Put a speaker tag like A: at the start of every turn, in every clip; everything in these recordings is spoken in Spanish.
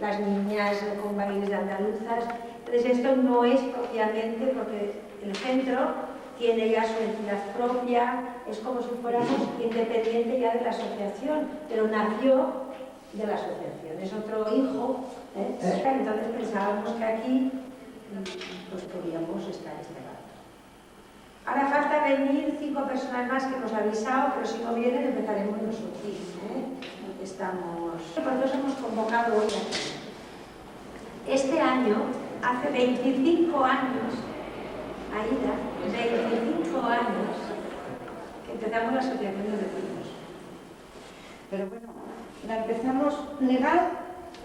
A: las niñas con bailes de andaluzas. Entonces esto no es propiamente, porque el centro tiene ya su entidad propia, es como si fuéramos independiente ya de la asociación, pero nació de la asociación, es otro hijo, entonces pensábamos que aquí pues podíamos estar este rato. Ahora falta venir 5 personas más que nos ha avisado, pero si no vienen empezaremos nosotros. Por eso hemos convocado hoy aquí. Este año, hace 25 años, Aida, 25 años, que empezamos la asociación de vecinos. Pero bueno, ¿la empezamos legal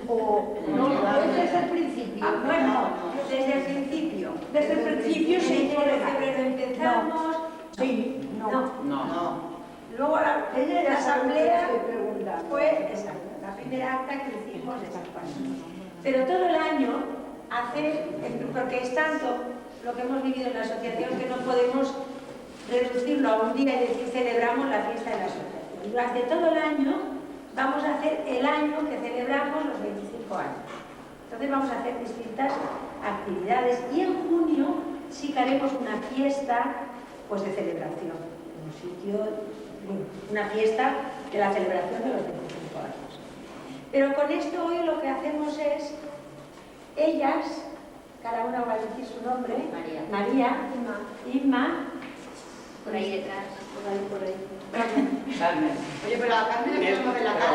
A: o no? Desde el principio. Bueno, desde el principio. Desde el principio se hizo legal. En febrero empezamos. Sí, no. Luego la asamblea fue la primera acta que hicimos de esas cosas. Pero todo el año porque es tanto lo que hemos vivido en la asociación que no podemos reducirlo a un día y decir celebramos la fiesta de la asociación. Durante todo el año vamos a hacer el año que celebramos los 25 años. Entonces vamos a hacer distintas actividades y en junio sí que haremos una fiesta pues de celebración en un sitio, una fiesta de la celebración de los 25 años. Pero con esto hoy lo que hacemos es, ellas, cada una va a decir su nombre, María, Inma,
B: por ahí detrás.
A: Por ahí.
C: Carmen.
B: Oye, pero a Carmen es como de la cara.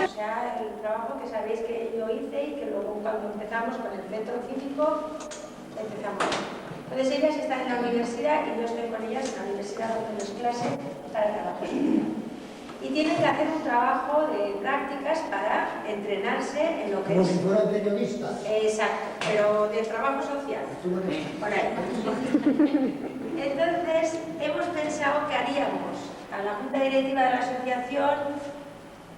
A: O sea, el trabajo que sabéis que yo hice y que luego cuando empezamos con el centro cívico, empezamos. Entonces ellas están en la universidad y yo estoy con ellas en la universidad dándoles clase para trabajo social. Y tienen que hacer un trabajo de prácticas para entrenarse en lo que
D: como
A: es...
D: si fueran periodistas.
A: Exacto, pero de trabajo social. Por ahí. Entonces, hemos pensado que haríamos a la Junta Directiva de la Asociación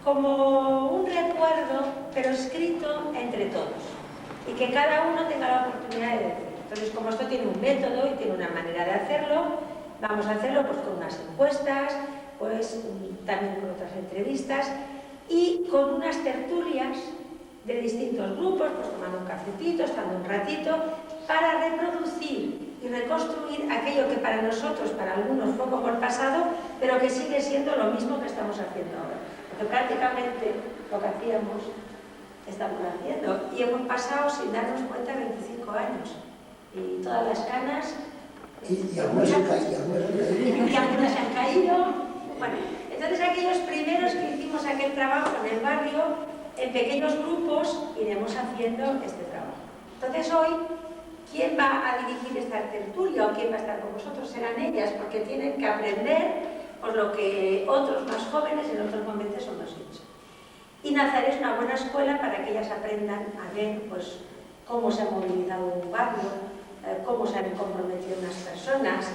A: como un recuerdo, pero escrito entre todos. Y que cada uno tenga la oportunidad de decir. Entonces, como esto tiene un método y tiene una manera de hacerlo, vamos a hacerlo pues con unas encuestas, pues también con otras entrevistas y con unas tertulias de distintos grupos, pues tomando un cafetito, estando un ratito, para reproducir y reconstruir aquello que para nosotros, para algunos fue como el pasado, pero que sigue siendo lo mismo que estamos haciendo ahora. Porque prácticamente lo que hacíamos, estamos haciendo. Y hemos pasado, sin darnos cuenta, 25 años. Y todas las canas...
D: Y algunas han caído.
A: Y algunas han caído. Bueno, entonces aquellos primeros que hicimos aquel trabajo en el barrio, en pequeños grupos, iremos haciendo este trabajo. Entonces hoy, ¿quién va a dirigir esta tertulia o quién va a estar con vosotros? Serán ellas, porque tienen que aprender pues, lo que otros más jóvenes en otros momentos hemos hecho. Y Nazaret es una buena escuela para que ellas aprendan a ver pues, cómo se ha movilizado un barrio, cómo se han comprometido unas personas,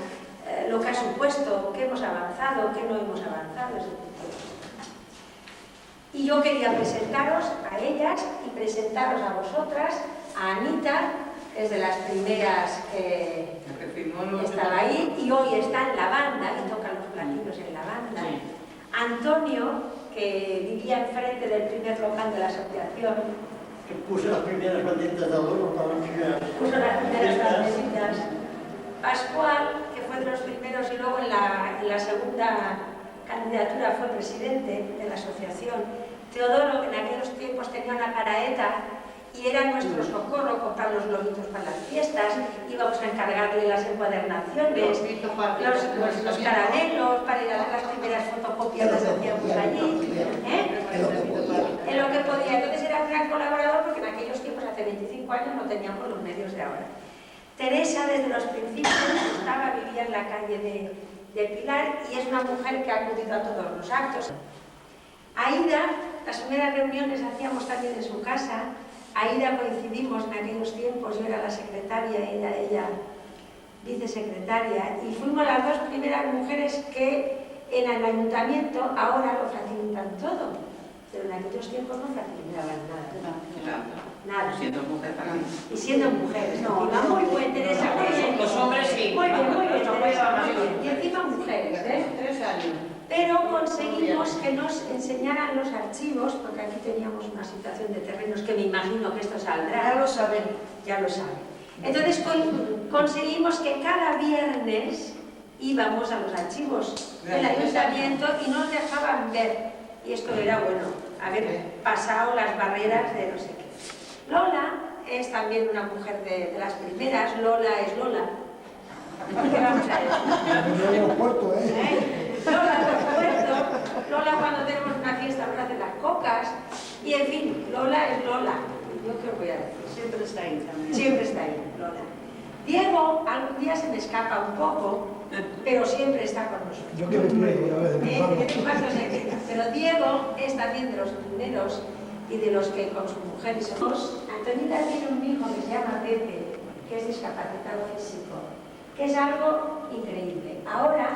A: lo que ha supuesto, qué hemos avanzado, qué no hemos avanzado, ese tipo de cosas. Y yo quería presentaros a ellas y presentaros a vosotras, a Anita, que es de las primeras que estaba ahí, y hoy está en la banda, y toca los platillos en la banda. Sí. Antonio, que vivía enfrente del primer local de la asociación,
D: Que puso las primeras banderas de oro para
A: puso las primeras banderitas. Pascual, que fue de los primeros y luego en la segunda candidatura fue presidente de la asociación. Teodoro, que en aquellos tiempos tenía una caraeta y era nuestro socorro comprar los globitos para las fiestas, íbamos a encargarle las encuadernaciones, los caramelos para ir a hacer las primeras fotocopias las hacíamos allí. En lo que podía. Entonces era un gran colaborador porque en aquellos tiempos, hace 25 años, no teníamos los medios de ahora. Teresa desde los principios vivía en la calle de Pilar y es una mujer que ha acudido a todos los actos. Aida, las primeras reuniones hacíamos también en su casa. Aida coincidimos en aquellos tiempos, yo era la secretaria, ella vicesecretaria, y fuimos las dos primeras mujeres que en el ayuntamiento ahora lo facilitan todo, pero en aquellos tiempos no facilitaban nada. Nada.
C: Siendo mujer también.
A: Y siendo mujeres. No, muy buen, Teresa. Muy bien.
C: Los hombres sí.
A: Muy bien,
C: Los hombres
A: Teresa,
C: van
A: muy
C: así.
A: bien. Y encima mujeres, ¿eh?
B: 3 años.
A: Pero conseguimos que nos enseñaran los archivos, porque aquí teníamos una situación de terrenos que me imagino que esto saldrá.
B: Ya lo saben.
A: Ya lo saben. Entonces conseguimos que cada viernes íbamos a los archivos del ayuntamiento y nos dejaban ver. Y esto era bueno, haber pasado las barreras de no sé qué. Lola es también una mujer de las primeras. Lola es Lola. ¿Qué vamos a decir?
D: Yo en el puerto,
A: Lola es el puerto. Lola cuando tenemos una fiesta nos hace las cocas. Y en fin, Lola es Lola. ¿Yo qué voy a decir?
B: Siempre está ahí también.
A: Siempre está ahí, Lola. Diego, algún día se me escapa un poco, pero siempre está con nosotros.
D: Yo que me plego, a ver,
A: De vez en cuando se queda. Pero Diego es también de los primeros y de los que con su mujer y somos. Antonita tiene un hijo que se llama Pepe, que es discapacitado físico, que es algo increíble. Ahora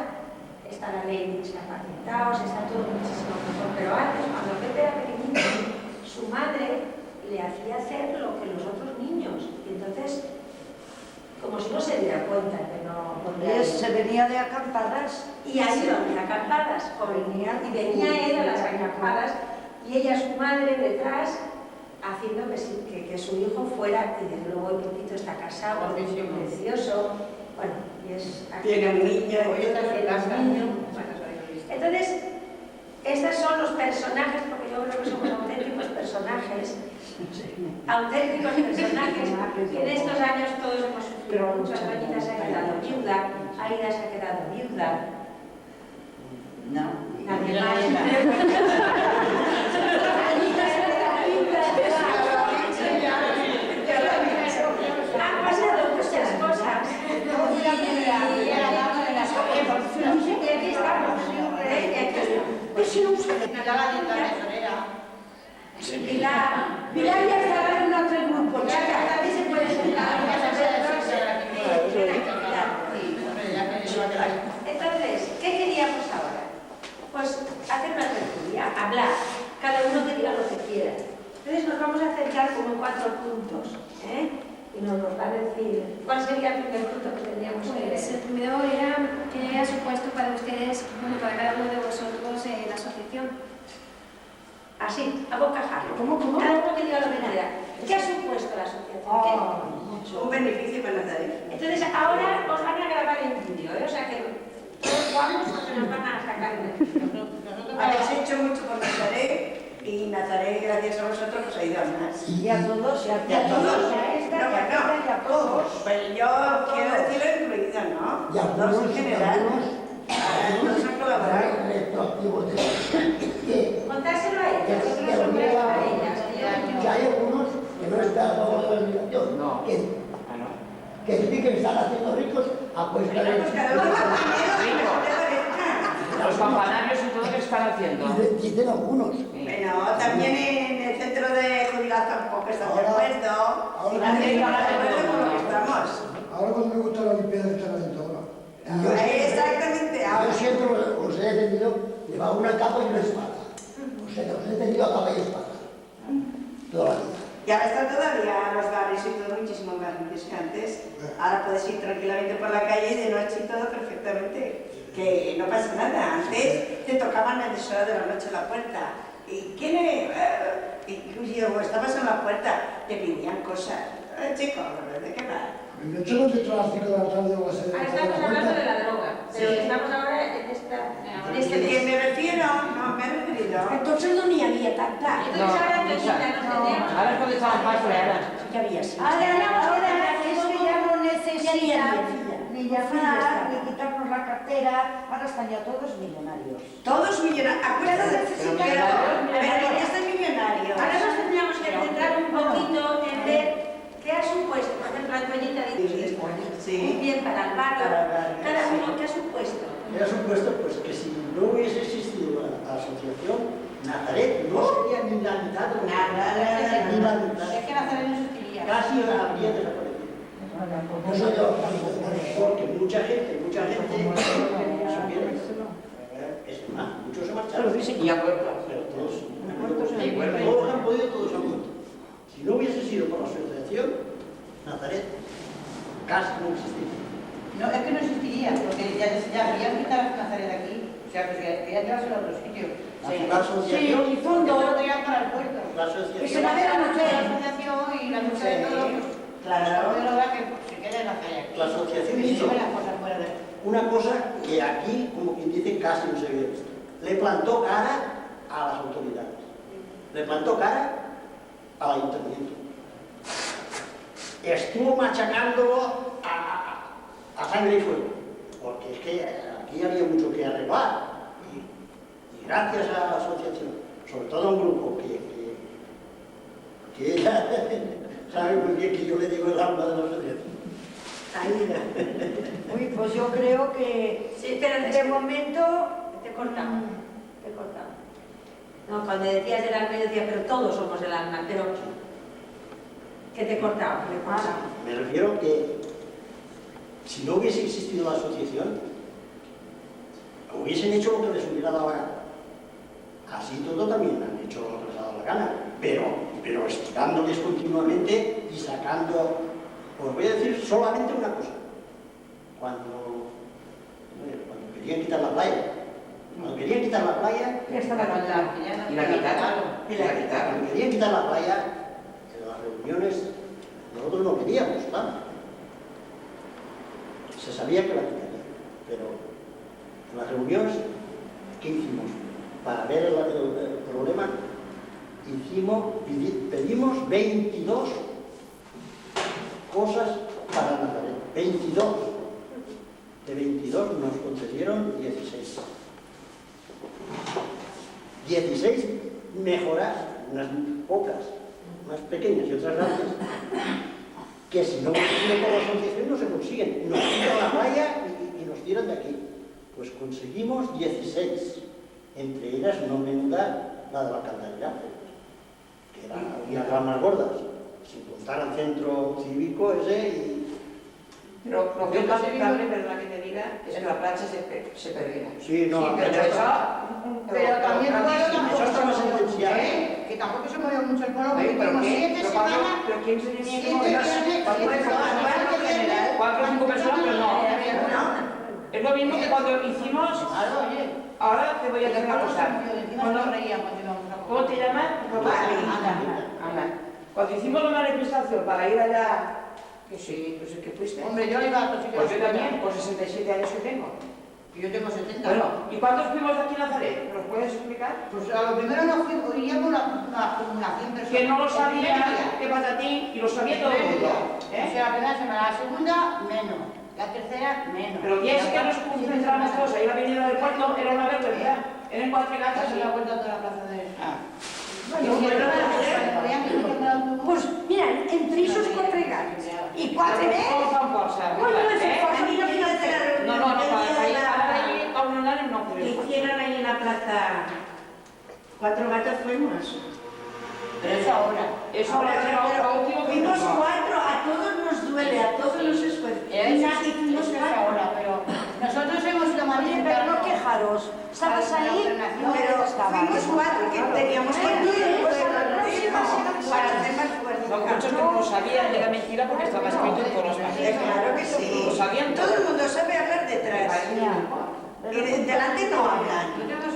A: está la ley de discapacitados, está todo muchísimo mejor, pero antes, cuando Pepe era pequeñito, su madre le hacía hacer lo que los otros niños, y entonces, como si no se diera cuenta que no podía ir.
B: Se venía de acampadas.
A: Y ahí iban las acampadas, y venía él a las acampadas, y ella, su madre, detrás, haciendo que su hijo fuera, y desde luego el Pepito está casado, es precioso, bueno, y es...
C: Tiene un niño,
A: tiene un niño, bueno. Entonces, estos son los personajes, porque yo creo que somos auténticos personajes, que en estos años todos hemos sufrido mucho. Antoñita se ha quedado viuda, Aida se ha quedado viuda.
B: No.
A: Nadie más. Anita se ha quedado viuda. Han pasado muchas cosas. Y aquí estamos. Pilar ya estaba en otro grupo, ya también se puede sentar. Entonces, ¿qué queríamos ahora? Pues hacer una tertulia, hablar, cada uno que diga lo que quiera. Entonces nos vamos a centrar como en 4 puntos, ¿eh? Y nos va a decir, ¿cuál sería el primer punto que tendríamos que ver?
E: Pues el primero era qué ha supuesto para ustedes, bueno, para cada uno de vosotros, la asociación.
A: Así, a bocajarro.
B: ¿Cómo?
A: Cada uno que diga lo que quiera. ¿Qué ha supuesto la asociación?
C: Un beneficio para Nazaret.
A: Entonces, ahora os van a grabar en vídeo, ¿eh? O sea que todos vamos porque nos van a sacar en el vídeo.
C: Habéis hecho mucho por Nazaret y Nazaret, gracias a vosotros, os ha ido más.
B: Y a todos,
C: Y a todos.
B: y a todos.
C: Pero yo quiero decirlo incluido, ¿no?
D: Y algunos,
C: en general. Todos han colaborado.
D: retroactivos de que
A: Contárselo a ellas, nosotros somos a ellas.
D: hay algunos que no están a favor de la migración,
C: No.
D: que sí que están haciendo ricos a cuesta de...
C: Pues cada uno con dinero, no te parezca.
F: Los campanarios y todo que están haciendo.
D: Dicen algunos.
C: Bueno, también en el centro de jubilados tampoco están de acuerdo.
D: ahora
C: Nadie está de acuerdo con lo que estamos.
D: Ahora cuando me gusta la limpieza que están haciendo ahora.
C: Exactamente,
D: Yo
C: ahora.
D: siempre os he defendido llevar una capa y una espada. O sea, que os he defendido a capa y espada. Toda la vida.
C: Y ahora están todavía los barrios y todo muchísimo más limpios que antes. Ahora puedes ir tranquilamente por la calle y de noche y todo perfectamente. Que no pasa nada. Antes te tocaban a las horas de la noche la puerta. ¿Y quién es? Incluso estabas en la puerta, te pedían cosas. Chicos, ¿de qué va?
D: Me echo con dentro a las 5 de la tarde o a ser...
A: Ahora estamos hablando de la droga, pero estamos ahora en este
C: ¿De qué
A: mes.
C: me refiero? No, me he referido.
B: Entonces no ni había tanta.
A: Entonces ahora Antoñita nos tendríamos...
F: Ahora es cuando estaban más reales.
B: Ya había sí.
A: Ahora
B: Es que ya no necesitan ni llamar, ni quitarnos la cartera. Ahora están ya todos millonarios.
C: Todos millonarios. Acuérdate,
F: Pero
C: pero ya están millonarios.
A: Ahora nos tendríamos que centrar un poquito en ver qué ha supuesto. Por ejemplo, Antoñita dice
C: Sí.
A: un bien para el barrio,
C: Para el barrio,
A: cada
C: sí.
A: uno, ¿qué ha supuesto?
D: Me ha supuesto pues, que si no hubiese existido la asociación, Nazaret no sería ni la mitad de lo que
C: Nada.
D: ni la mitad.
B: Es que Nazaret no existiría.
D: Casi habría desaparecido. Eso yo, porque mucha gente supieron. Es más, muchos se marcharon.
F: Y a puerta.
D: Pero todos
F: Y vuelven.
D: todos han podido, todos han vuelto. Si no hubiese sido por la asociación, Nazaret casi no existiría.
B: No, es que no existiría, porque ya habían quitado Nazaret de aquí. O sea, que querían llevárselo a otro sitio.
D: La asociación,
B: Sí, y fondo lo tenían para el puerto.
D: la asociación,
B: Y se madera no la asociación y la lucha de todos.
C: Claro.
B: De verdad que se quede en Nazaret.
D: la asociación
B: Y
D: hizo
B: lleve las cosas fuera de
D: una cosa que aquí, como quien dice, casi no se había visto. Le plantó cara a las autoridades. Le plantó cara al ayuntamiento. Estuvo machacándolo a sangre y fuego. Porque es que aquí había mucho que arreglar. Y gracias a la asociación, sobre todo a un grupo que ella sabe muy bien que yo le digo el alma de la asociación.
B: Aida. Uy, pues yo creo que
A: Sí, pero
B: de momento...
A: te he cortado. Te he cortado. No, cuando decías el alma, yo decía, pero todos somos el alma, pero que te he cortado, me he cortado.
D: Me refiero que si no hubiese existido la asociación, hubiesen hecho lo que les hubiera dado la gana. Así todo también han hecho lo que les ha dado la gana, pero estirándoles continuamente y sacando, os voy a decir solamente una cosa. Cuando querían quitar la playa,
B: Ya estaba contado.
F: Y la quitaron. Y la quitaron.
D: cuando querían quitar la playa, en las reuniones, nosotros no queríamos, claro. Se sabía que la quitarían, pero en las reuniones, ¿qué hicimos? Para ver el problema, pedimos 22 cosas para Nazaret. 22. De 22 nos concedieron 16. 16 mejoras, unas pocas, más pequeñas y otras grandes, que si no consiguen por la asociación no se consiguen. Nos tiran a la playa y nos tiran de aquí. Pues conseguimos 16. Entre ellas no menuda la de la Candelaria, que era una de las más gordas, sin contar el centro cívico ese y...
F: Pero lo que es más lamentable, perdona que te diga, es que la plancha se perdiera.
D: Sí, no,
F: Sí, pero
B: Pero también
D: eso estaba sentenciado.
B: que tampoco se movió mucho el pueblo,
F: Oye,
B: porque
F: ¿pero
B: tuvimos
F: qué?
B: 7 semanas.
F: ¿Pero quién se tenía que
B: 7
F: mover?
B: viernes, 7 semanas.
F: 4 o 5 personas, pero no. Es lo mismo que cuando hicimos...
B: Claro, oye.
F: Ahora te voy a decir una cosa. ¿Cómo te llamas? Ana. Cuando hicimos la manifestación para ir allá, que sí, pues es que fuiste.
B: Hombre, yo iba a otro sitio.
F: Pues yo también, por 67 años que tengo.
B: Yo tengo 70.
F: Bueno, ¿y cuántos fuimos de aquí a Nazaret? ¿Me lo puedes explicar?
B: Pues a lo primero nos fuimos, íbamos una acumulación personal.
F: Que no lo sabía, que pasa a ti, y lo sabía todo el mundo.
B: O sea, la primera semana, la segunda, menos. La tercera, menos.
F: Pero el día ese que nos concentramos todos ahí en la avenida del puerto, era una vergüenza. Eran 4 gatas
B: Casi
F: y
B: la vuelta a toda la plaza de...
A: Pues mira, entre esos 4 gatos y 4
F: ¿Cómo fan força?
A: Bueno, no sé, a mí no me hace
F: No, para ir a un lugar no
C: ¿Qué
F: podemos.
C: hicieron ahí en la plaza? 4 gatos fuimos.
B: Pero es ahora.
F: Eso era lo último que
C: Fuimos
F: hicimos.
C: 4, a todos nos duele, a todos nos esfuerzos. Y nada, hicimos
B: es
C: 4.
B: ahora, pero nosotros hemos ido más
A: Oye, pero no quejaros. ¿Estabas ahí?
C: Pero fuimos 4 que teníamos que ir para hacer más
F: Son
C: fuerza.
F: muchos que no lo sabían, era mentira porque estaba escrito en todos los papeles.
C: Claro que sí.
F: Lo sabían
C: Todo
F: todos.
C: el mundo sabe hablar detrás. Y delante no hablan.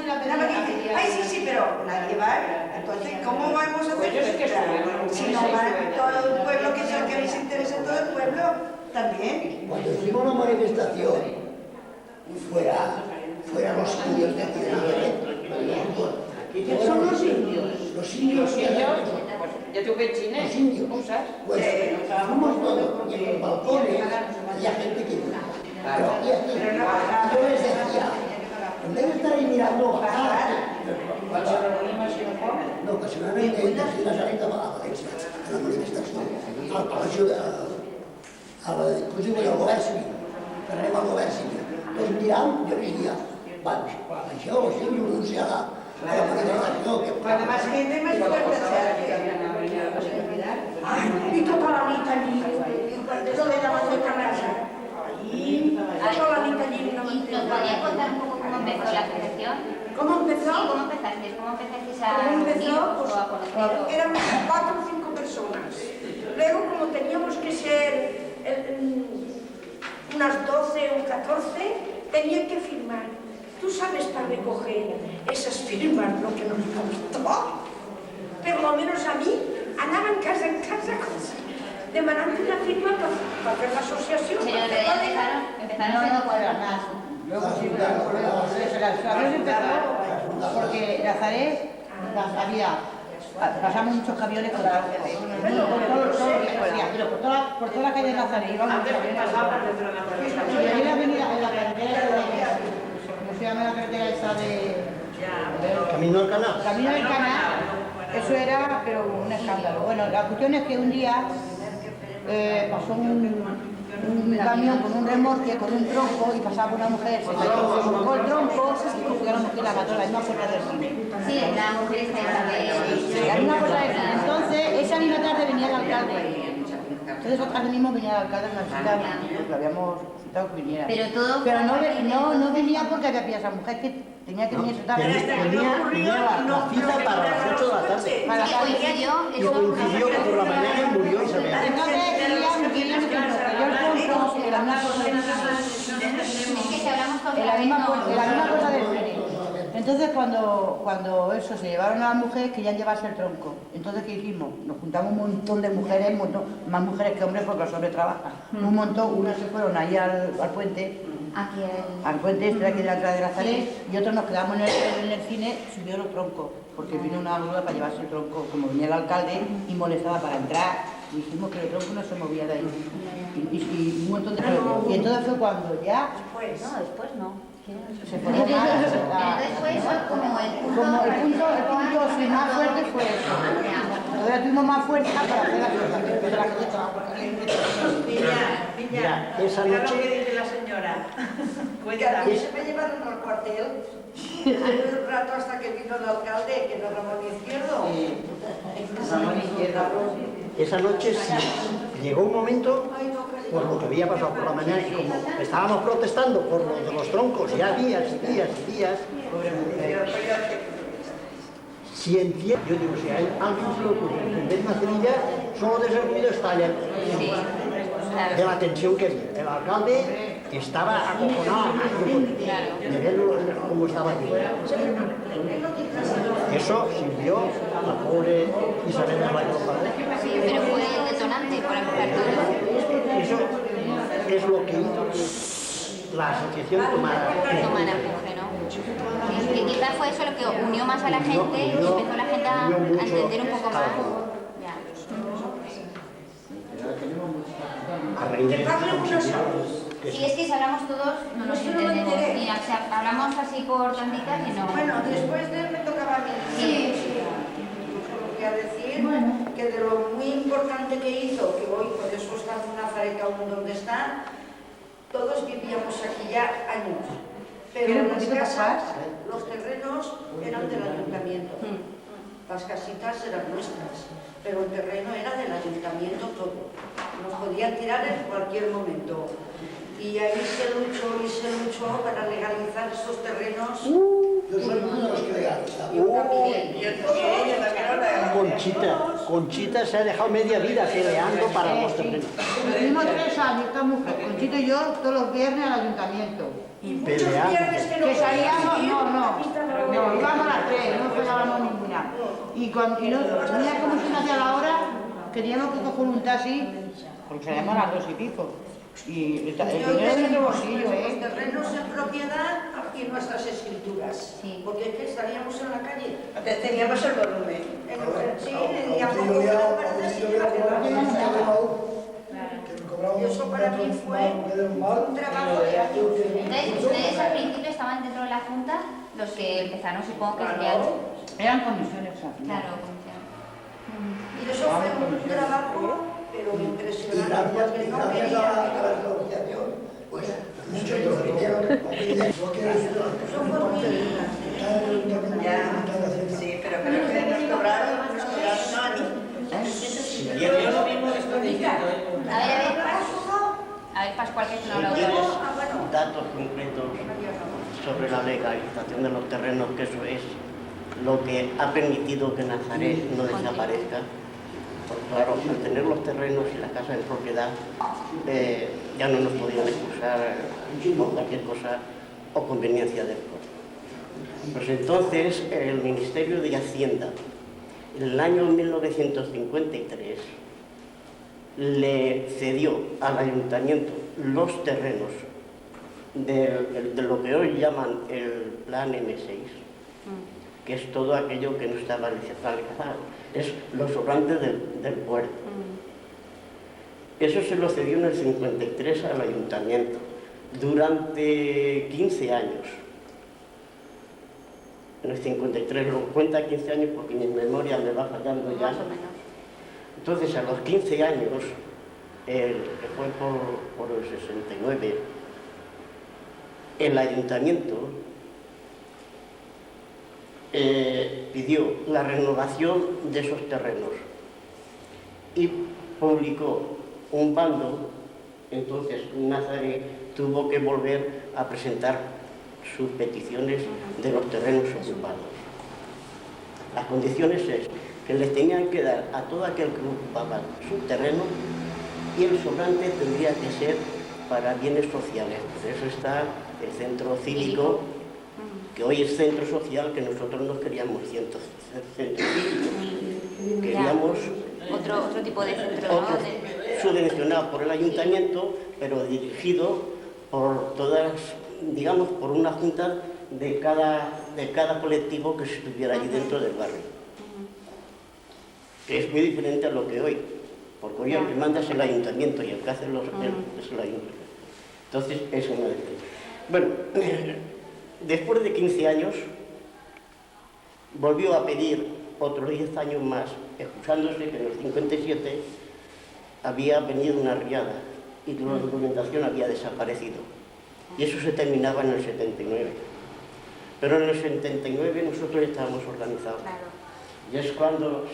C: Nada más que dicen, ay, sí, sí, pero nadie va. Entonces, ¿cómo vamos a hacer?
F: Pues yo sí que estuve,
C: Si no va todo el pueblo, que es lo que les interesa a todo el pueblo, también.
D: Cuando hicimos la manifestación, fuera los indios de aquí de Nazaret,
B: ¿Qué son los indios?
D: los indios,
F: Los indios, pues ya te que chines,
D: los indios,
F: ¿sabes?
D: pues fuimos todos, y en los balcones había gente que pero aquí, yo les decía, en vez de estar ahí mirando bajar, no, ocasionalmente en Nazaret a València, a la manifestació, al Palacio al govern civil, que anem al govern civil. Doncs mirant, jo les dia, això, sí, renuncia a la manifestació.
C: Cuando más gente, más fuerte se hace.
A: Ay, y toda la mitad allí. Lo de la bandeja blanca. Ahí, toda la mitad allí.
G: ¿Nos podría contar un poco cómo empezó la asociación?
A: ¿Cómo empezó?
G: Sí, ¿cómo empezasteis? ¿Cómo empezasteis a
A: ¿Cómo empezó?
G: uniros o a conoceros?
A: Éramos 4 o 5 personas.
H: personas. Luego, como teníamos que ser unas 12 o 14, tenían que firmar. Tú sabes para recoger esas firmas lo que nos costó. Pero lo menos a mí, andaban casa en casa demandando una firma para hacer la asociación.
G: Pero empezaron siendo cuatro.
B: Luego sí, Nazaret empezó porque Nazaret pasamos muchos camiones con la por toda la calle de Nazaret íbamos muchos camiones. Y ahí la avenida, en la carretera, ¿cómo se llama la carretera esa de...?
D: Camino al Canal.
B: Camino del Canal, eso era, pero un escándalo. Bueno, la cuestión es que un día pasó un camión con un remolque, con un tronco, y pasaba una mujer, se buscó el tronco y cogió a la mujer y la mató en la misma puerta del cine.
G: Sí, la mujer está en
B: La misma puerta del cine. Entonces, esa misma tarde venía el alcalde. Entonces, esa tarde mismo venía el alcalde, nos citaba, porque lo habíamos citado que viniera. Pero no venía porque había pillado a esa mujer, que tenía que venir esa tarde.
D: Tenía la cita para las 8 de la tarde.
G: que coincidió,
D: Y coincidió que por la mañana murió Isabel.
B: Entonces, queríamos que nos cayó el tronco en la misma puerta del cine.
G: es que si hablamos con
B: En la misma cosa del cine. Entonces cuando eso se llevaron a las mujeres querían llevarse el tronco. Entonces ¿qué hicimos? Nos juntamos un montón de mujeres, más mujeres que hombres porque los hombres trabajan. Un montón, unas se fueron ahí al puente,
G: aquí
B: al puente este de aquí de la entrada de Nazaret, y otros nos quedamos en el cine subiendo los troncos, porque vino una grúa para llevarse el tronco, como venía el alcalde y molestaba para entrar. Dijimos que el tronco no se movía de ahí. Y un montón de cosas. Y entonces fue cuando ya
G: No, después no.
B: se formó más.
G: Entonces fue eso como el
B: punto sí, más fuerte fue eso. Todavía tuvimos más fuerza para hacer la cosa, pero la gente estaba
C: Niña,
D: esa
C: mira
D: noche-
C: lo que dice la señora.
H: Que a mí se me llevaron al cuartel un rato hasta que vino el alcalde, que no Ramón Izquierdo.
B: Ramón Izquierdo.
D: Esa noche sí, llegó un momento, por lo que había pasado por la mañana, y como estábamos protestando por lo de los troncos, ya días y días y días, si entiendo, yo digo, si hay alguien se le ocurre, en vez de una cerilla, solo de ese ruido estallan de la tensión que había. El alcalde estaba acojonado de ver cómo estaba aquí. Eso sirvió a la pobre Isabel de la Copa.
G: Sí, pero fue el detonante para empezar todo.
D: Eso es lo que hizo que la asociación tomara
G: empuje, ¿no? Que quizás fue eso lo que unió más a la gente y empezó la gente a entender un poco más. Ya.
D: a raíz de
G: Sí, es que si hablamos todos no nos entendemos. Mira, o sea, hablamos así por tantitas y no.
H: Bueno, después de él me tocaba a mí.
G: Sí.
H: Que a decir que de lo muy importante que hizo, que hoy por eso está en Nazaret aún donde está, todos vivíamos aquí ya años. Pero las casas, los terrenos eran del ayuntamiento. Las casitas eran nuestras, pero el terreno era del ayuntamiento todo. Nos podían tirar en cualquier momento. Y ahí se luchó para legalizar esos terrenos.
I: Yo soy uno de los que
D: Conchita se ha dejado media vida peleando para los terrenos.
B: Tuvimos 3 años, esta mujer, Conchita y yo, todos los viernes al ayuntamiento.
H: Y muchos viernes
B: Que salíamos, no, íbamos a las 3, no pegábamos ninguna. Y cuando tenía como se hacía la hora, teníamos que coger un taxi, porque salíamos a las 2 y pico. Y el dinero de nuestro bolsillo,
H: Los terrenos en propiedad y nuestras escrituras.
G: Sí.
H: Porque es que salíamos en la calle.
C: Teníamos el volumen.
H: Sí, y a poco que parece que iba y eso para mí fue un trabajo de años.
G: Entonces, ustedes al principio estaban dentro de la junta, los que empezaron, supongo que serían.
B: eran comisiones.
G: Claro, comisión.
H: Y eso fue un trabajo, pero
I: Y
H: impresionante, porque no
I: gracias a la
H: quería.
I: asociación, pues muchos lo vinieron, no quiero decir,
H: Eso fue muy lindo.
C: Sí, pero que nos cobraron no a mí.
J: Yo lo mismo estoy diciendo.
G: A ver, Pascual, que es una otra.
K: Datos concretos sobre la legalización de los terrenos, que eso es lo que ha permitido que Nazaret no desaparezca, porque claro, al tener los terrenos y las casas en propiedad, ya no nos podían expulsar por cualquier cosa o conveniencia del pueblo. Pues entonces el Ministerio de Hacienda, en el año 1953, le cedió al ayuntamiento los terrenos de lo que hoy llaman el Plan M6, que es todo aquello que no estaba legalizado, es los sobrantes del puerto. Eso se lo cedió en el 53 al ayuntamiento durante 15 años. En el 53 lo cuenta 15 años porque mi memoria me va fallando ya.
G: Más o menos.
K: Entonces, a los 15 años, que fue por el 69, el ayuntamiento pidió la renovación de esos terrenos y publicó un bando. Entonces Nazaret tuvo que volver a presentar sus peticiones de los terrenos ocupados. Las condiciones es que les tenían que dar a todo aquel que ocupaba su terreno y el sobrante tendría que ser para bienes sociales. Por eso está el centro cívico, que hoy es centro social, que nosotros no queríamos centro cívico. Queríamos
G: otro tipo de centro, ¿no?
K: subvencionado por el ayuntamiento, pero dirigido por todas, digamos, por una junta de cada colectivo que estuviera allí dentro del barrio. Que es muy diferente a lo que hoy, porque hoy el que manda es el ayuntamiento y el que hace es el ayuntamiento. Entonces, es una diferencia. Bueno, después de 15 años, volvió a pedir otros 10 años más, excusándose que en el 57 había venido una riada y la documentación había desaparecido. Y eso se terminaba en el 79. Pero en el 79 nosotros estábamos organizados. Y es cuando,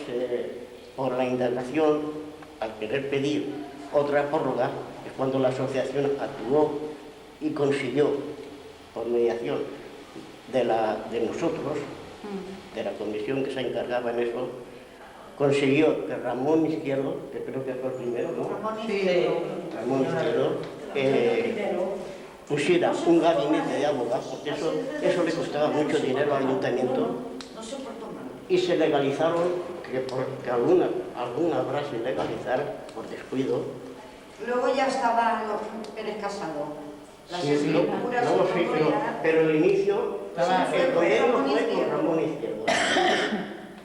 K: por la indagación, al querer pedir otra prórroga, es cuando la asociación actuó y consiguió, por mediación de nosotros, de la comisión que se encargaba en eso, consiguió que Ramón Izquierdo, que creo que fue el primero, ¿no? Ramón Izquierdo, pusiera un gabinete de abogados, porque eso le costaba mucho dinero al ayuntamiento, y se legalizaron, que alguna habrá sin legalizar por descuido.
H: Luego ya estaba Pérez Casado.
K: Sí, no lo sé, pero el inicio, el gobierno fue con Ramón Izquierdo.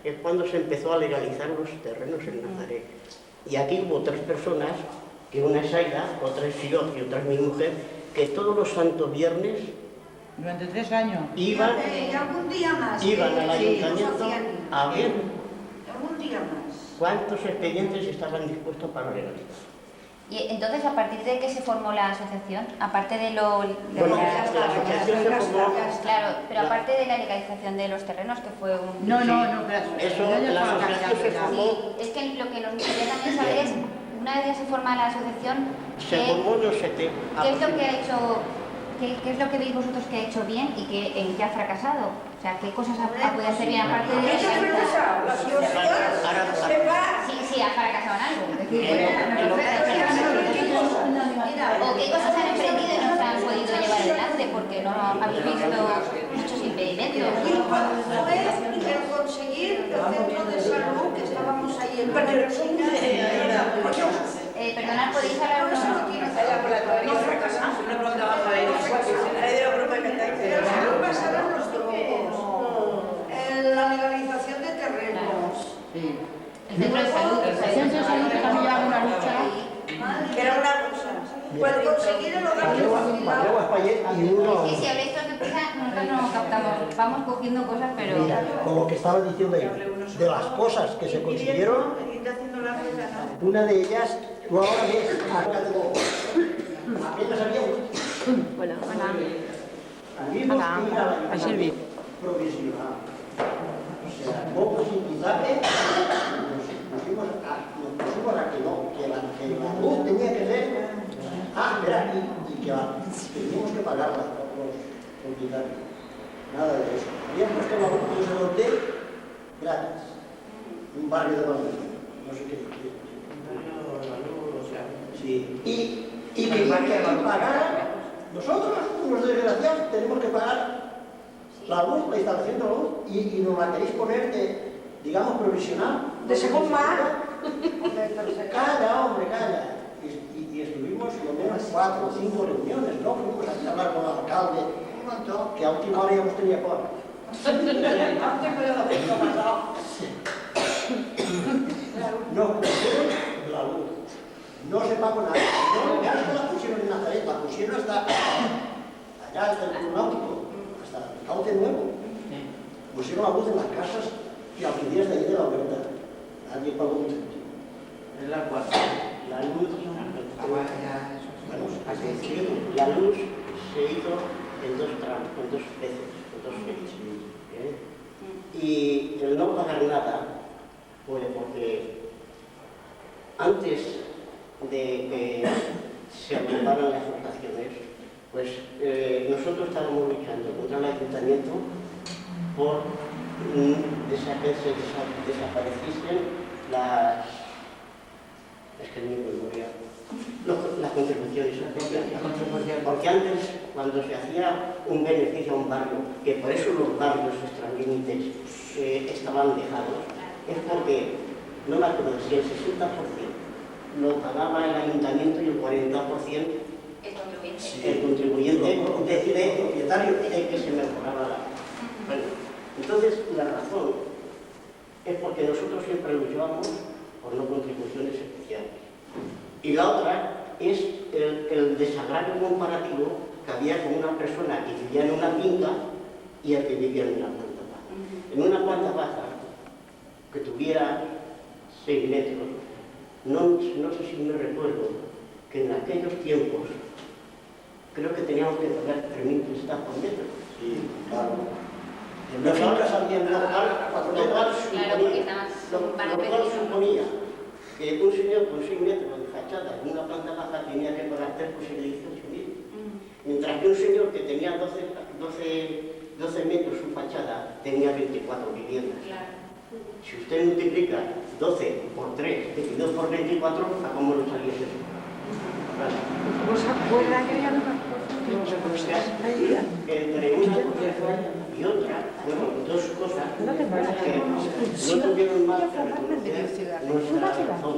K: Es cuando se empezó a legalizar los terrenos en Nazaret. Y aquí hubo 3 personas, que una es Aida, otra es yo y otra es mi mujer, que todos los santos viernes
B: durante 3 años
H: iban
K: al ayuntamiento a ver cuántos expedientes estaban dispuestos para legalizar.
G: Y entonces, ¿a partir de que se formó la asociación? Aparte de lo...
K: Bueno, la asociación se formó...
G: Claro, pero aparte de la legalización de los terrenos, que fue un...
B: No,
K: eso, la asociación se formó...
G: Sí, es que lo que nos gustaría también saber es, una vez que se forma la asociación...
K: Se formó en los 70.
G: ¿Qué es lo que ha hecho... ¿Qué es lo que veis vosotros que ha hecho bien y que ha fracasado? O sea, ¿qué cosas ha podido hacer bien aparte de eso? Sí, ha fracasado en algo. ¿O qué cosas han emprendido y no se han podido llevar adelante? Porque no habéis visto muchos impedimentos.
H: Fue el conseguir el centro de salud que estábamos ahí en
G: perdonad, ¿podéis hablar unos minutinos?
F: No fracasamos, no trabajamos ahí.
H: La legalización de terrenos.
G: El centro de salud.
B: El centro de salud que también lleva una lucha.
H: Que era una cosa. Pues conseguir el hogar
K: y
G: Si habléis todos deprisa, nosotros no captamos. Vamos cogiendo cosas, pero...
D: Mira, con lo que estaba diciendo ahí, de las cosas que se consiguieron, una de ellas, tú ahora ves, apenas había
G: Hola.
D: tuvimos que ir a la provisional. O sea, poco sin quitarle, nos pusimos a que no, que la luz tenía que ser, espera, y que teníamos que pagarla por quitarle. Nada de eso. Habían puesto la luz de hotel gratis, un barrio de Madrid, no sé qué. Sí. Y que pagar, nosotros, unos desgraciados, tenemos que pagar la luz, la instalación de la luz, y nos la queréis poner de, digamos, provisional.
H: De segunda.
D: Calla, hombre, calla. Y estuvimos lo menos 4 o 5 reuniones, ¿no? Fuimos a hablar con el alcalde, un montón, que a última hora ya nos tenía por. No, la luz. No se pagó nada. No la pusieron en Nazaret, la pusieron hasta allá, hasta el Club Náutico, hasta el Cauce Nuevo. Pusieron la luz en las casas y alquileres de ahí de la oferta. Nadie pagó un céntimo.
F: Es la cuarta.
K: La luz, la luz se hizo en 2 tramos, en 2 veces, en 2 fechas. Y el no pagar nada fue porque antes de que se aprobaran las votaciones, pues nosotros estábamos luchando contra el ayuntamiento por que se desapareciesen las contribuciones sociales. Porque antes, cuando se hacía un beneficio a un barrio, que por eso los barrios extralímites estaban dejados, es porque, no me acuerdo si el 60% lo pagaba el ayuntamiento y el 40% el contribuyente decide propietario de que se mejorara la... Bueno, entonces la razón es porque nosotros siempre luchábamos por no contribuciones especiales. Y la otra es el desagravio comparativo que había con una persona que vivía en una finca y el que vivía en una planta baja. En una planta baja que tuviera 6 metros, no sé si me recuerdo que en aquellos tiempos creo que teníamos que pagar 3.000 pesetas por metro.
D: Sí, claro.
K: En las fincas había lo cual suponía que un señor con 6 metros de fachada en una planta baja tenía que pagar 3 por 6 de 18.000. Mientras que un señor que tenía 12 metros su fachada tenía 24 viviendas. Si usted multiplica 12 por 3, 22 por 24, ¿a cómo lo salía eso?
H: ¿Os acuerdan que ya no me acuerdo?
K: Entre una cosa y otra, bueno, 2 cosas que no tuvieron más que reconocer nuestra razón.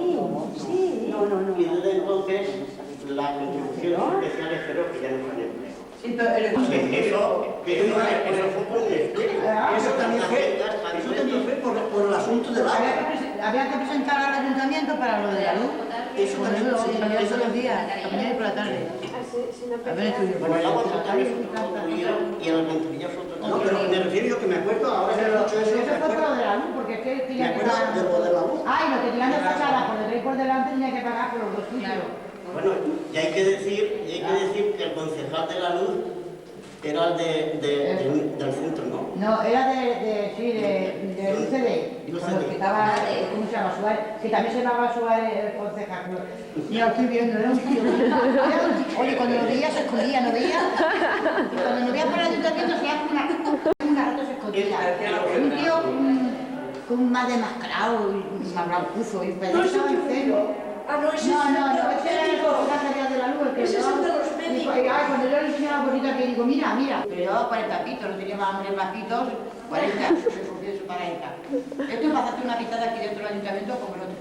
K: Y desde entonces las contribuciones especiales creo que ya no son empleo. Eso fue un estudio.
D: Eso también fue por el asunto del agua.
B: Había que presentar al ayuntamiento para lo de la luz. Eso también todos los días, a la mañana y por la tarde.
K: Bueno, el agua potable es otro concluido y el alcantarillado es otro.
D: No, pero me refiero yo que me acuerdo, ahora que he dicho eso,
B: Eso fue por lo de la luz, porque es que
D: me acuerdo de lo de la luz.
B: Ay, lo que tenían de fachada por detrás y por delante tenía que pagar por los 2 sitios.
K: Bueno, y hay que decir que el concejal de la luz era el del centro, ¿no?
B: No, era de UCD. Que estaba, ¿cómo se llama? Suárez, que también se llamaba Suárez el concejal. Ya lo estoy viendo, era un tío. Oye, cuando lo veía se escondía, ¿no veía? Y cuando lo veía por el ayuntamiento se hacía una rato se escondía. Un tío con más demascarado, más blancuzo, y estaba en cero.
H: No, ese
B: era el concejal de la luz, el que
H: ese es el de los médicos.
B: Cuando yo le enseñaba la bolita que digo, mira, pero llevaba 40 pitos, no tenía más hambre más pitos, 40, se cogió su 40. Esto es para hacerte una pitada aquí dentro del ayuntamiento como el otro.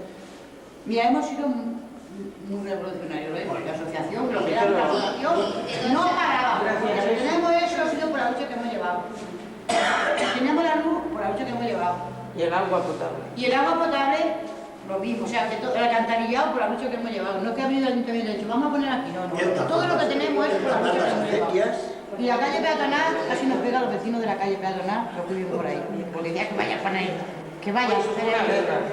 B: Mira, hemos sido muy revolucionarios, ¿eh? Porque la asociación, lo que era la asociación, no paraba. Si tenemos eso, ha sido por la lucha que hemos llevado. Tenemos la luz por la lucha que hemos llevado.
F: Y el agua potable.
B: Y el agua potable, lo mismo, o sea, que el alcantarillado por la lucha que hemos llevado. No que ha venido el ayuntamiento y ha dicho, vamos a poner aquí, no. Todo lo que tenemos es por la lucha que hemos llevado. Y la calle peatonal casi nos pega a los vecinos de la calle peatonal, los que viven por ahí. Porque decía que vaya para ahí. Que vaya,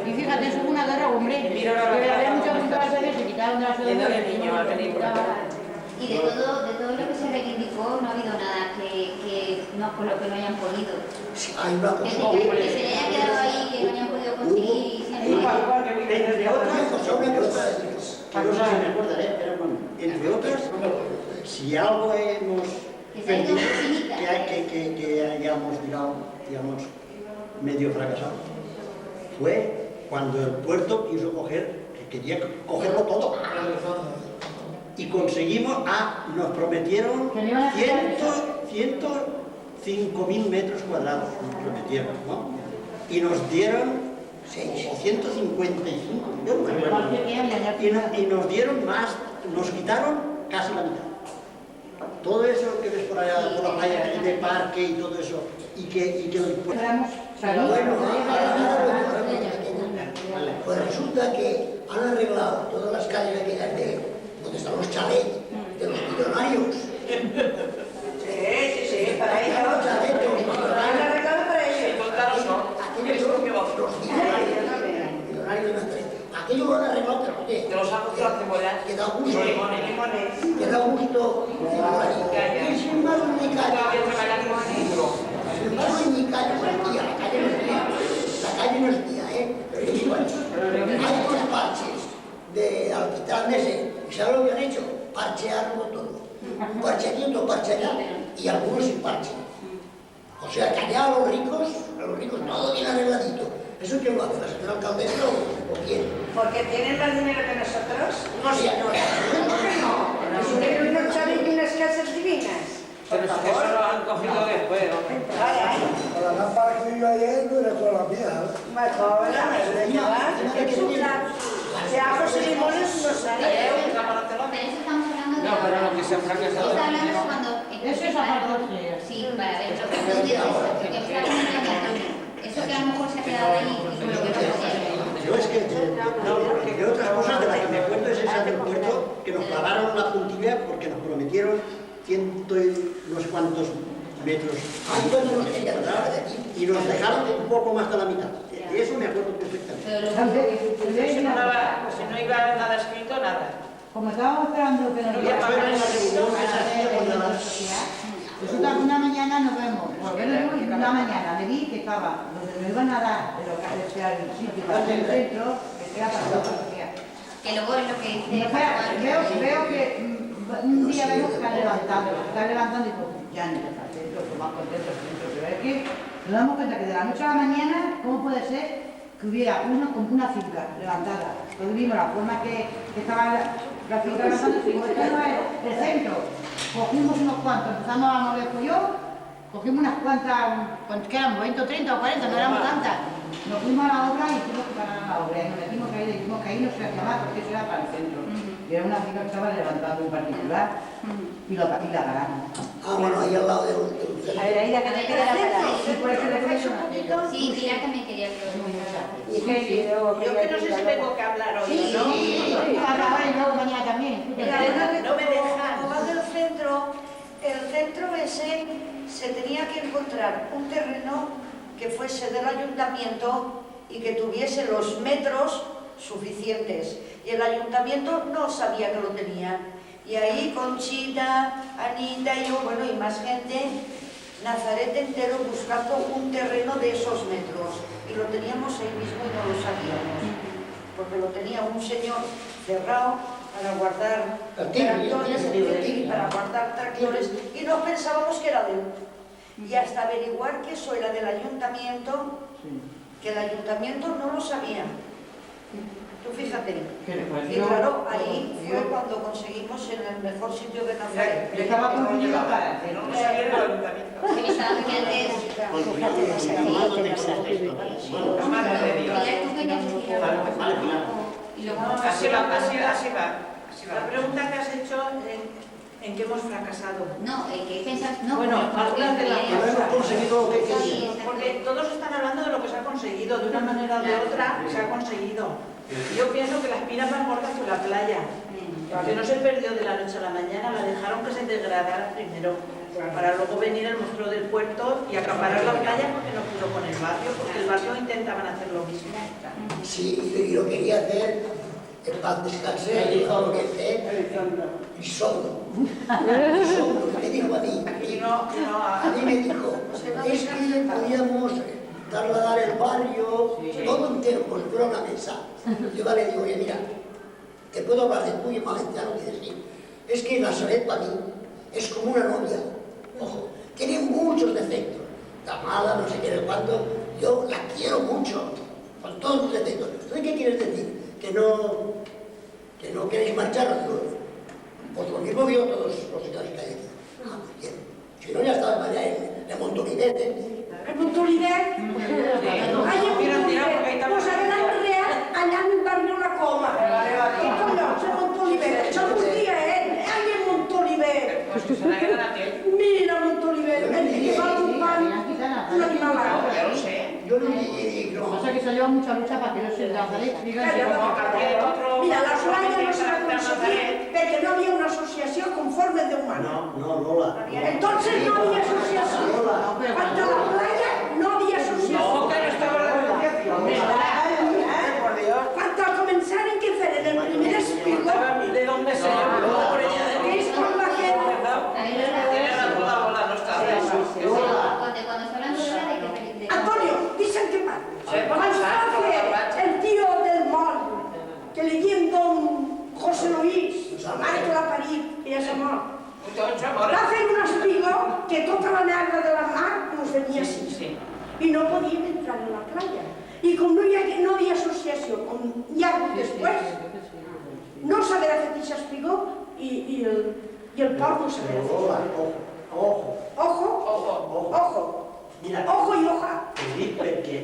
B: y fíjate, eso es una guerra, hombre. Que había muchas veces se quitaron de la ciudad.
G: Y de todo lo que se reivindicó no ha habido nada por lo que no hayan podido. Que se le haya quedado ahí, que no hayan podido conseguir.
D: Entre otras, si algo hemos perdido, que hayamos, digamos, medio fracasado, fue cuando el puerto quiso coger, que porque quería cogerlo todo. Y conseguimos, nos prometieron 105.000 metros cuadrados, nos prometieron, ¿no? Y nos dieron 155, y nos dieron más, nos quitaron casi la mitad. Todo eso que ves por allá, por la playa de parque y todo eso, y que
I: pues resulta que han arreglado todas las calles aquellas de donde están los chalets de los millonarios.
C: Sí, para ellos.
I: Los chalets de los millonarios.
C: Han arreglado para ellos.
I: Aquellos son los millonarios de Madrid. Aquello lo han arreglado, pero oye,
F: Te los han cogido a cebollas.
I: que da gusto.
C: Limones.
I: Que da gusto. Y sin embargo, en mi calle. Sin embargo, en mi calle no es mía, la calle no es mía. La calle no es mía, pero es igual. Hay dos parches de alquitrán de ese. ¿Y sabes lo que han hecho? Parchearlo todo. Un parche aquí, otro parche allá, y algunos sin parche. O sea, que allá a los ricos todo bien arregladito. ¿Eso quién lo hace? ¿La señora alcaldesa o quién?
C: Porque tienen más dinero que nosotros.
I: No, señora.
C: Si tienen unos chavales y unas casas divinas.
F: Pero eso lo han cogido después, hombre.
I: Con la lámpara que vivió ayer no era con la mía.
C: Mejor, de ajos y limones no sale.
G: Pero eso estamos hablando de...
F: No, pero lo que se ha fracasado.
G: Está hablando cuando...
B: Eso es aparte.
G: Sí, para ver lo que eso que a lo mejor se ha quedado ahí y con lo que no se
D: Yo es que, de otras cosas de las que me acuerdo es esa del puerto, que nos clavaron la puntilla porque nos prometieron ciento y no sé cuantos metros y nos dejaron un poco más de la mitad. De eso me acuerdo perfectamente.
F: Si no iba nada escrito, nada.
B: Como estábamos esperando que nos resulta que una mañana nos vemos, una mañana me di que estaba donde nos iban a dar de lo que sea el sitio para el centro, que era para la policía.
G: Que luego es lo que dice...
B: Veo que un día vemos que están levantando y pues ya ni está el centro, pues más contentos el centro, pero es que nos damos cuenta que de la noche a la mañana, ¿cómo puede ser que hubiera uno como una finca levantada? Todos vimos la forma que estaba la finca levantando y dijimos, esto no es el centro. Cogimos unos cuantos, empezamos a mover pollo, cogimos unas cuantas, ¿qué éramos? 20 o 30 o 40, no éramos tantas. Nos fuimos a la obra y hicimos que parar la obra. Y nos metimos que ahí no se hacía más porque eso era para el centro. Y era una finca que estaba levantando en particular y la ganamos.
I: Bueno, ahí al lado del centro.
A: Ahí la que te queda la palabra.
G: Sí, Pilar también quería que lo
F: Yo que no sé si tengo que hablar hoy, ¿no?
B: Sí, ahora y luego mañana también.
H: No me dejan. El centro ese se tenía que encontrar un terreno que fuese del ayuntamiento y que tuviese los metros suficientes. Y el ayuntamiento no sabía que lo tenía. Y ahí Conchita, Anita y yo, bueno, y más gente, Nazaret entero buscando un terreno de esos metros. Y lo teníamos ahí mismo y no lo sabíamos. Porque lo tenía un señor cerrado para guardar tractores, y no pensábamos que era de él. Y hasta averiguar que eso era del ayuntamiento, que el ayuntamiento no lo sabía. Tú fíjate. Y claro, ahí fue cuando conseguimos en el mejor sitio de Nazaret.
B: Estaba confundido para
F: no lo sabía el ayuntamiento. Así va. La pregunta que has hecho, ¿en qué hemos fracasado?
G: No, ¿qué piensas? No,
F: bueno, algunas de las
D: no hemos conseguido lo que queríamos.
F: Porque todos están hablando de lo que se ha conseguido, de una manera o de otra se ha conseguido. Yo pienso que la espina más muerta fue la playa, que no se perdió de la noche a la mañana, la dejaron que se degradara primero, para luego venir el monstruo del puerto y acaparar la playa porque no pudo con el barrio, porque el barrio intentaban hacer lo mismo.
I: Sí, y lo quería hacer, en paz descanse, y solo. Me dijo a mí, me dijo, es que podíamos trasladar el barrio, todo entero, como si fuera una mesa. Yo le digo, oye, mira, te puedo hablar de tuyo valenciano y decir, es que Nazaret para mí es como una novia. Ojo, tiene muchos defectos. Está mala, no sé qué, de cuánto. Yo la quiero mucho, con todos los defectos. ¿Entonces qué quieres decir? Que no que no queréis marcharos, pues lo mismo vio todos los señores que hay aquí. Si no, ya estaba allá en Montolivet,
H: ¿En Montolivet? Ay, en Montolivet. Pues allá en el barrio La Coma. ¿Qué collons, en Montolivet? Això volia, Ai, en Montolivet. Mira, Montolivet. El que va un pan, un animal.
J: Ya lo sé.
I: Yo no digo.
B: Lo que pasa es que se lleva mucha lucha para que no se Nazaret siga
H: Mira, la playa no se va a conseguir porque no había una asociación conforme de humano.
D: No, Lola.
H: Entonces no había asociación. Cuanto a la playa, no había asociación.
J: No, que no estaba la negociación.
F: Por Dios.
H: Cuanto a comenzar en que hacer en el primer espigo,
J: ¿De dónde se llama?
H: que es con la gente.
J: Tiene razón la bola, no está.
G: Cuando se hablan de
H: Antonio, dicen que pasa. Cuando hace el tío del mall, que le dio don José Luis, mare que l'ha parit, que ja s'ha mort. Va fer un espigo que tota la merda de la mar nos venia així. I no podíem entrar en la playa. I com no hi ha associació, com hi ha hagut després, no s'haurà fet aquest espigó i el port no s'haurà fet.
D: Lola, ojo.
H: Ojo.
D: Mira,
H: Ojo i hoja.
D: us dic perquè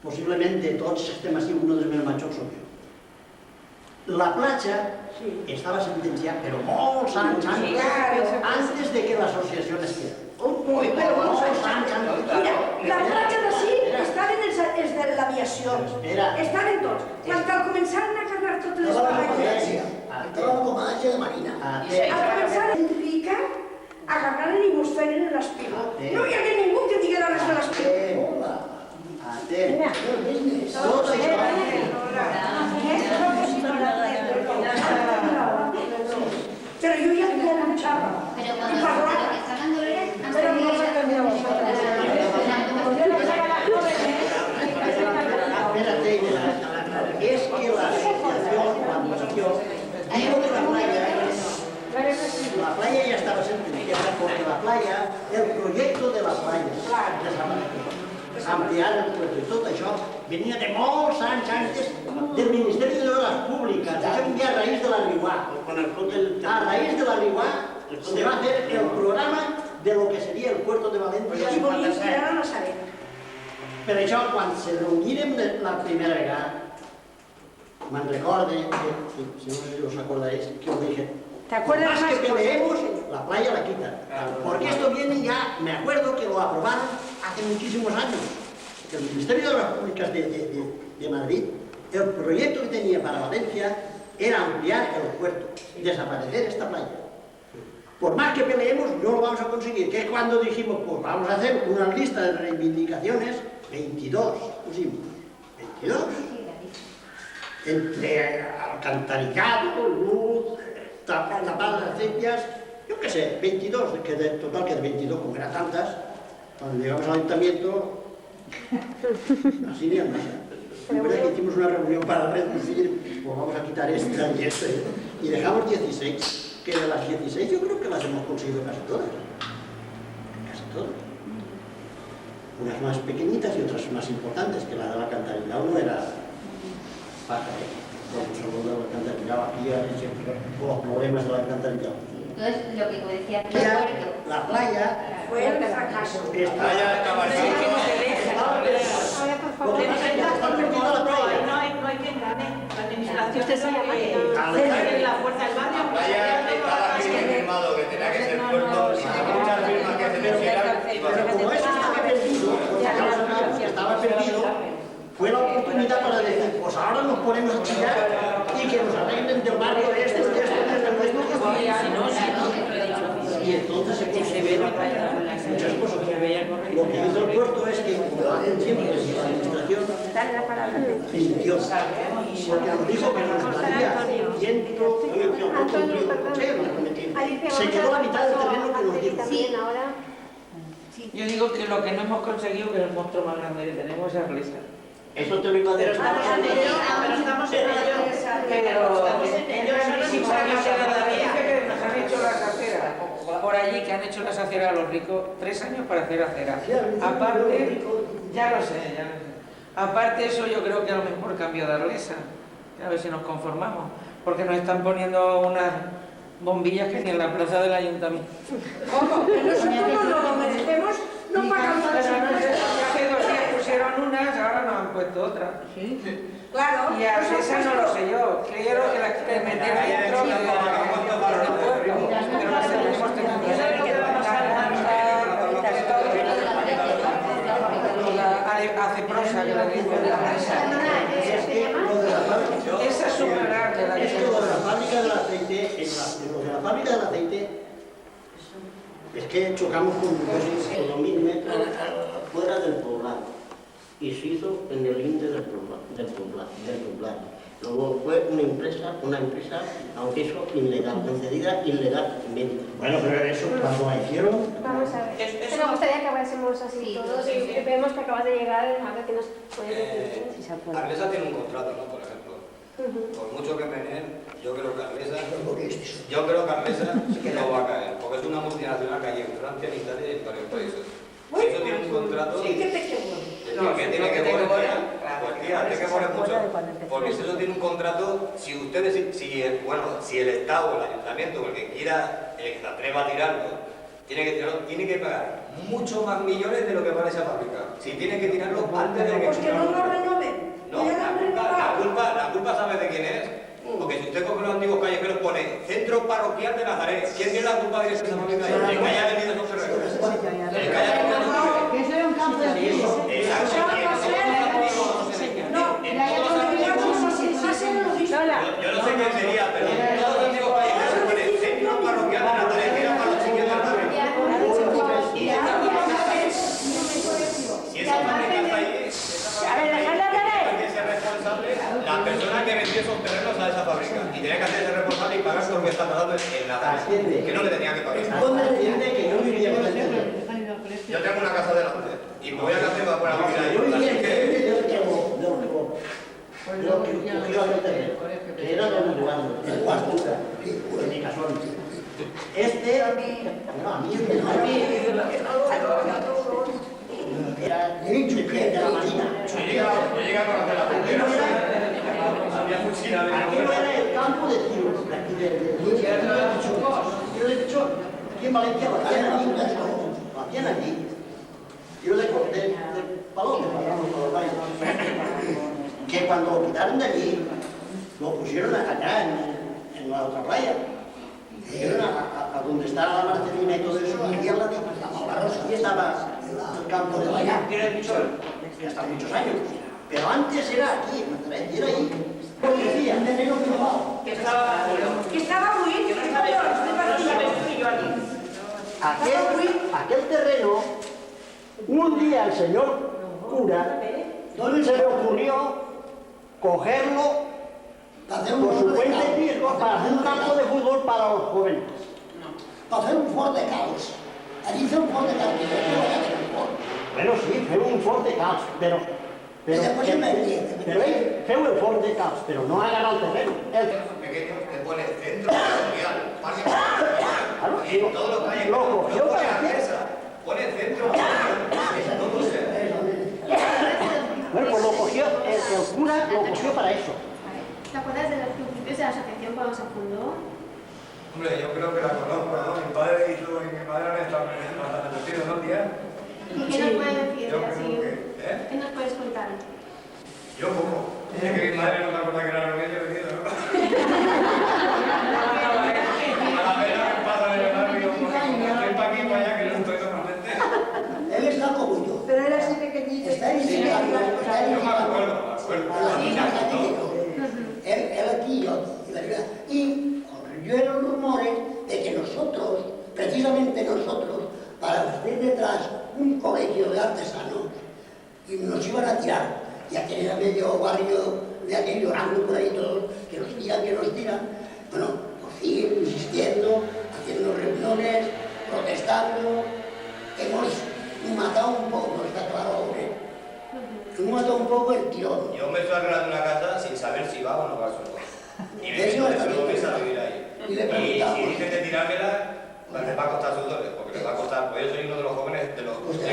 D: possiblement de tots estem així, un dels meus majors som jo. La platja estava sentenciada, però molts anys antes de que l'associació nasqués. Molts anys antes.
H: Mira, la platja d'ací estaven els de l'aviació. Estaven tots. Quan començaren a carregar totes les barraques.
I: Estaba la comadre de Marina.
H: Al començar en Rica, agarraren i mos feren l'espigo. No hi havia ningú que diguera res de l'espigo.
D: Atent. Tot això.
H: Però jo ja havia luchava.
G: Pero cuando lo que está hablando Lola,
H: Pero no se ha cambiado.
D: Espérate, es que la asociación, cuando nació, dijo que la playa ya estaba sentenciada porque la playa, el proyecto de la playa, ampliar el puerto i tot això venia de molts anys antes del Ministeri de Obras Públicas. Això venia a raíz de la Riguà. A raíz de la Riguà se va hacer el programa de lo que sería el puerto de Valencia.
H: I volien tirar a Nazaret.
D: Per això, quan se reunirem la primera vegada, me'n recorde, si no os acordáis, que os dije, más que peleemos, la playa la quitan. Porque esto viene ya, me acuerdo que lo aprobaron hace muchísimos años. El Ministerio de Obras Públicas de Madrid, el proyecto que tenía para Valencia era ampliar el puerto, desaparecer esta playa. Por más que peleemos, no lo vamos a conseguir. Que es cuando dijimos, pues vamos a hacer una lista de reivindicaciones, 22 pusimos, 22. Entre alcantarillado, luz, tapar las acequias, yo qué sé, 22, que de total que de 22, como eran tantas, cuando llegamos al ayuntamiento, así ni anda. Recuerda que hicimos una reunión para reducir, pues vamos a quitar esta y esta, y dejamos 16, que de las 16 yo creo que las hemos conseguido casi todas. Casi todas. Unas más pequeñitas y otras más importantes, que la del alcantarillado no era paja, Vamos a volver al alcantarillado aquí, con los problemas del alcantarillado.
G: Entonces, lo que tú decías,
D: La playa
H: Fue el fracaso.
D: Lo que pasa es que está perdida la playa.
F: No hay quien gane. La administración es la que la fuerza del barrio.
L: La playa estaba aquí confirmado que tenía que ser puerto, y muchas firmas que se pusieran.
D: Pero como eso estaba perdido, porque ya lo sabíamos que estaba perdido, fue la oportunidad para decir, pues ahora nos ponemos a chillar y que nos arreglen del barrio de esto. Y entonces se consiguieron muchas cosas. Lo que hizo el puerto es que, como lo hacen siempre, la administración mintió, porque nos dijo que nos daría se quedó la mitad del terreno que nos dijo.
J: Yo digo que lo que no hemos conseguido, que es el monstruo más grande que tenemos, es Arlesa.
D: Eso te lo iba a decir.
F: Pero estamos en ello.
J: Que nos han hecho las aceras por allí, que han hecho las aceras a los ricos, 3 años para hacer aceras. Aparte, ya lo sé. Aparte eso yo creo que a lo mejor cambio de Arlesa. a ver si nos conformamos, porque nos están poniendo unas bombillas que ni en la plaza del ayuntamiento.
H: ¿Cómo? Que nosotros no lo merecemos, no pagamos las impuestos.
J: Hace 2 días pusieron unas, ahora nos han puesto otras.
H: Claro.
J: Y a esa no lo sé yo, creo que la que metieron dentro del pueblo, pero no sé si hemos tenido hace prosa que la dice esa es súper grande la que
D: es que lo de la fábrica del aceite, lo de la fábrica del aceite es que chocamos con 2.000 metros fuera del poblado y se hizo en el límite del poblado. Luego fue una empresa, aunque eso ilegal, concedida ilegalmente. Bueno, pero eso cuando la hicieron...
E: Vamos a ver. Me gustaría que acabásemos así todos. Vemos que acabas de llegar, a ver qué nos puedes decir.
L: Arlesa tiene un contrato, ¿no? Por ejemplo. Por mucho que meneen, yo creo que Arlesa no va a caer, porque es una multinacional que hay en Francia, en Italia y en varios países. Si eso tiene un contrato...
H: ¿Y qué te quedó?
L: ¿Qué tiene que poner? Pues tía, tiene que poner mucho. Porque si eso tiene un contrato, si ustedes, si el Estado, el Ayuntamiento, o el que quiera, el que se atreva a tirarlo, tiene que pagar mucho más millones de lo que vale esa fábrica. Si tiene que tirarlo antes de que...
H: Pues que no lo renoven.
L: No, la culpa ¿sabes de quién es? Porque si usted coge los antiguos callejeros pone Centro Parroquial de Nazaret, ¿quién tiene la culpa de esa fábrica? El que haya vendido esos terrenos. El que haya vendido esos terrenos.
B: Eso era un campo de tiro.
L: Yo no sé quién sería, pero todos los antiguos callejeros pone Centro Parroquial de Nazaret, que era para los chiquillos del barrio. Si esa fábrica está ahí, la persona que vendió esos terrenos a esa fábrica y tenía que hacerse responsable y pagar por lo que está pagando en Nazaret, que no le tenía que pagar. Yo tengo una casa delante y me voy a casar para poner a vivir ahí. Así que...
D: Yo cogió aquel terreno, que era de mi lugar, el cuarto, de mi casón. Este, a mí, era de la marina.
L: Yo llegué a conocer la frontera.
D: Aquí no era el campo de tiro, aquí yo le he dicho, aquí en Valencia lo hacían aquí. Yo le corté del palote, que cuando lo quitaron de allí, lo pusieron acá en la otra playa. Pusieron a donde estaba la Marcelina y todo eso, aquí a la Rosa. Aquí estaba el campo de allá, hasta muchos años. Pero antes era aquí, en Nazaret, y era ahí. Policía, terreno privado.
H: Que estaba muy
D: aquel terreno, un día el señor cura, se le ocurrió cogerlo por su cuenta y riesgo para hacer un campo de fútbol para los jóvenes.
I: Para hacer un fort de caos. Allí fue un fort de caos.
D: Bueno, sí, fue un fort de caos, pero él fue el fort de caos, pero no ha ganado el terreno.
L: Pequeño que pone Centro Parroquial, parque parroquial.
D: Claro,
L: en todos los calles
D: lo cogió
L: pone
D: para
L: Arlesa, pone Centro Parroquial. No lo sé.
D: Bueno, pues lo cogió, el cura lo cogió para eso.
E: ¿Te acuerdas de los principios de la asociación cuando se fundó?
L: Hombre, yo creo que la conozco, ¿no? Mi padre han estado metidos 2 días.
E: ¿Y qué nos puedes decir
L: Yo
E: así?
L: creo que...
E: ¿Qué nos puedes contar?
L: Yo poco. Es que mi madre no me acuerda que era lo que yo he venido, ¿no? A la pena me pasa de verdad, digo, porque como estoy para aquí y para allá, que no estoy normalmente.
I: Él está como yo.
H: Pero era así pequeñito.
I: Está en
L: Yo me acuerdo.
I: Él aquí y yo aquí, ¿verdad? Y corrieron rumores de que nosotros, precisamente nosotros, para hacer detrás un colegio de artesanos, y nos iban a tirar. Y aquel era medio barrio de aquel llorando por ahí todos, que nos tiran. Bueno, por fin, insistiendo, haciendo reuniones, protestando. Hemos matado un poco, está claro, hombre. Hemos matado un poco el tirón.
L: Yo me estoy arreglando una casa sin saber si va o no va a su y me dijo de solo mesa a vivir ahí. Y si dicen de tirármela, pues les va a costar sus dólares, porque les va a costar, pues yo soy uno de los jóvenes, yo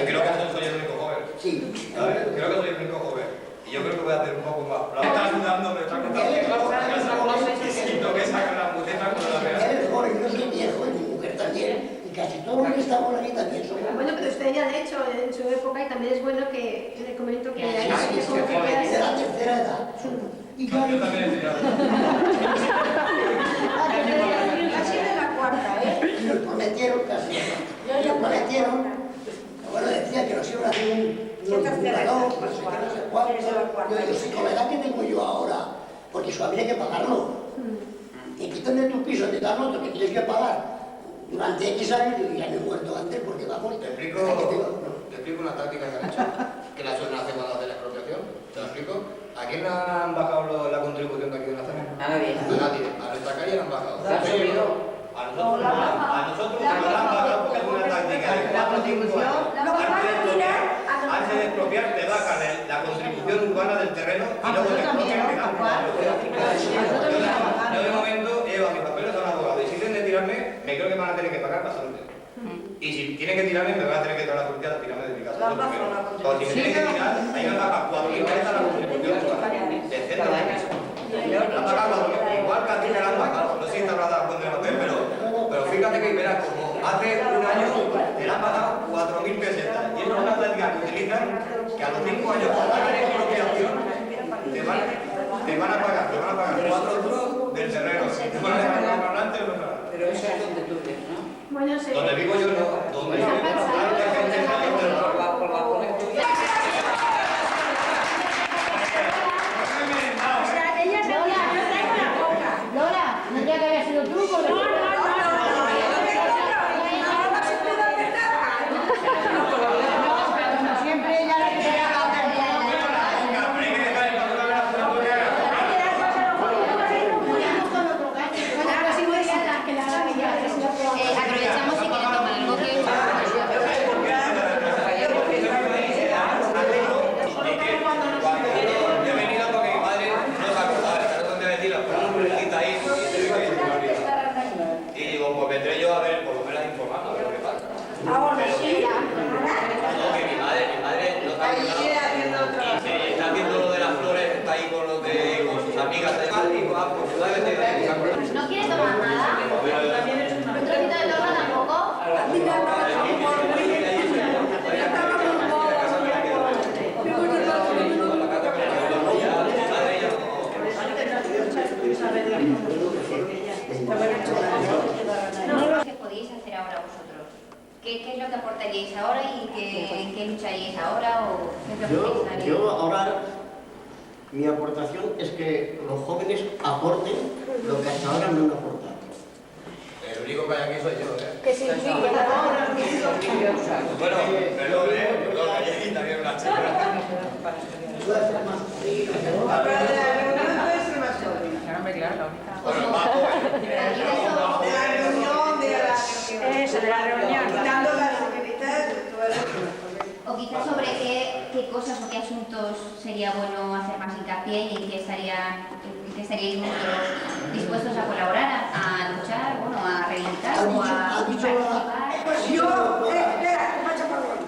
L: creo que soy el único joven.
I: Sí.
L: ¿Sabes? Creo que soy el único joven. Y yo creo que voy a hacer un poco más. La está ayudando, me está contando.
I: echamos aquí también somos.
E: Bueno, pero usted ya de hecho en su época, y también es bueno que le comento que hay
I: Sí, de la tercera edad. Y claro,
L: Yo también he tirado.
H: Casi de la cuarta, ¿eh?
I: nos prometieron casi. Nos prometieron. Bueno, decía que nos iban a hacer un jugador, no sé qué, no sé cuánto. Yo digo, sí, con la edad que tengo yo ahora, porque eso habría que pagarlo. Y quitan de tu piso, te dan otro que tienes que pagar durante X años, y ya me he muerto antes porque vamos.
L: Te explico una táctica que han hecho, que la suelen hacer cuando hacen la expropiación. ¿Te lo explico? ¿A quién le han bajado la contribución de aquí de la zona?
J: A nadie.
L: A nadie. A nuestra calle le han bajado.
J: ¿La han subido?
L: A nosotros no la han bajado porque es una táctica de 4 o 5 años. Antes de expropiar te bajan la contribución urbana del terreno y luego te expropian y te dan. Yo de momento llevo mis papeles a un abogado y si tienen de tirarme, me creo que van a tener que pagar bastante. Y si tienen que tirarme, me van a tener que traer la policía a tirarme de mi casa. Porque si me tienen que tirar, ahí me pagan 4.000 pesos la contribución urbana. De centro de piso. La pagan 4.000. Igual que a ti me la han pagado. No sé si te habrás dado cuenta de papel, pero fíjate que verás como hace un año te la han pagado 4.000 pesetas. Y es una táctica que utilizan que a los 5 años cuando hagan expropiación te van a pagar 4 duros del terreno. Te van a pagar para adelante o no para adelante.
J: Pero eso es donde tú ves, ¿no?
E: Bueno, sí.
L: Donde vivo yo no. Donde vivo yo no.
B: Lola, no creía que había sido tú, porque... Siempre ella la que se
G: Aprovechamos si quieren tomar algo que...
L: Yo he venido porque mi madre no se acordaba, ¿sabes dónde metí la puerta ahí? Y digo, pues vendré yo a ver, por lo menos informando, a ver lo que pasa.
H: Ahora sí.
L: No, que mi madre no está acordada. Y se está haciendo lo de las flores, está ahí con sus amigas. Y digo, pues yo debe tener...
G: ¿No quiere tomar nada? ¿Un trocito de torta tampoco? ¿Qué podéis hacer ahora vosotros? ¿Qué es lo que aportaríais ahora y en qué lucharíais ahora? ¿O qué es lo que pensaríais?
K: Yo ahora, mi aportación es que los jóvenes aporten lo que hasta ahora no han aportado.
L: El único que hay aquí soy yo, ¿eh?
E: Que se implique.
L: Bueno, perdón, que hay aquí también una chica. Bueno, más joven.
A: Eso, de la reunión.
C: Quitando las señoritas de todas las...
G: O quizás sobre qué cosas o qué asuntos sería bueno hacer más hincapié y en qué estaríais vosotros dispuestos a colaborar, a luchar, bueno, a reivindicar o a participar.
C: Pues yo, espera, que vaig a parlar.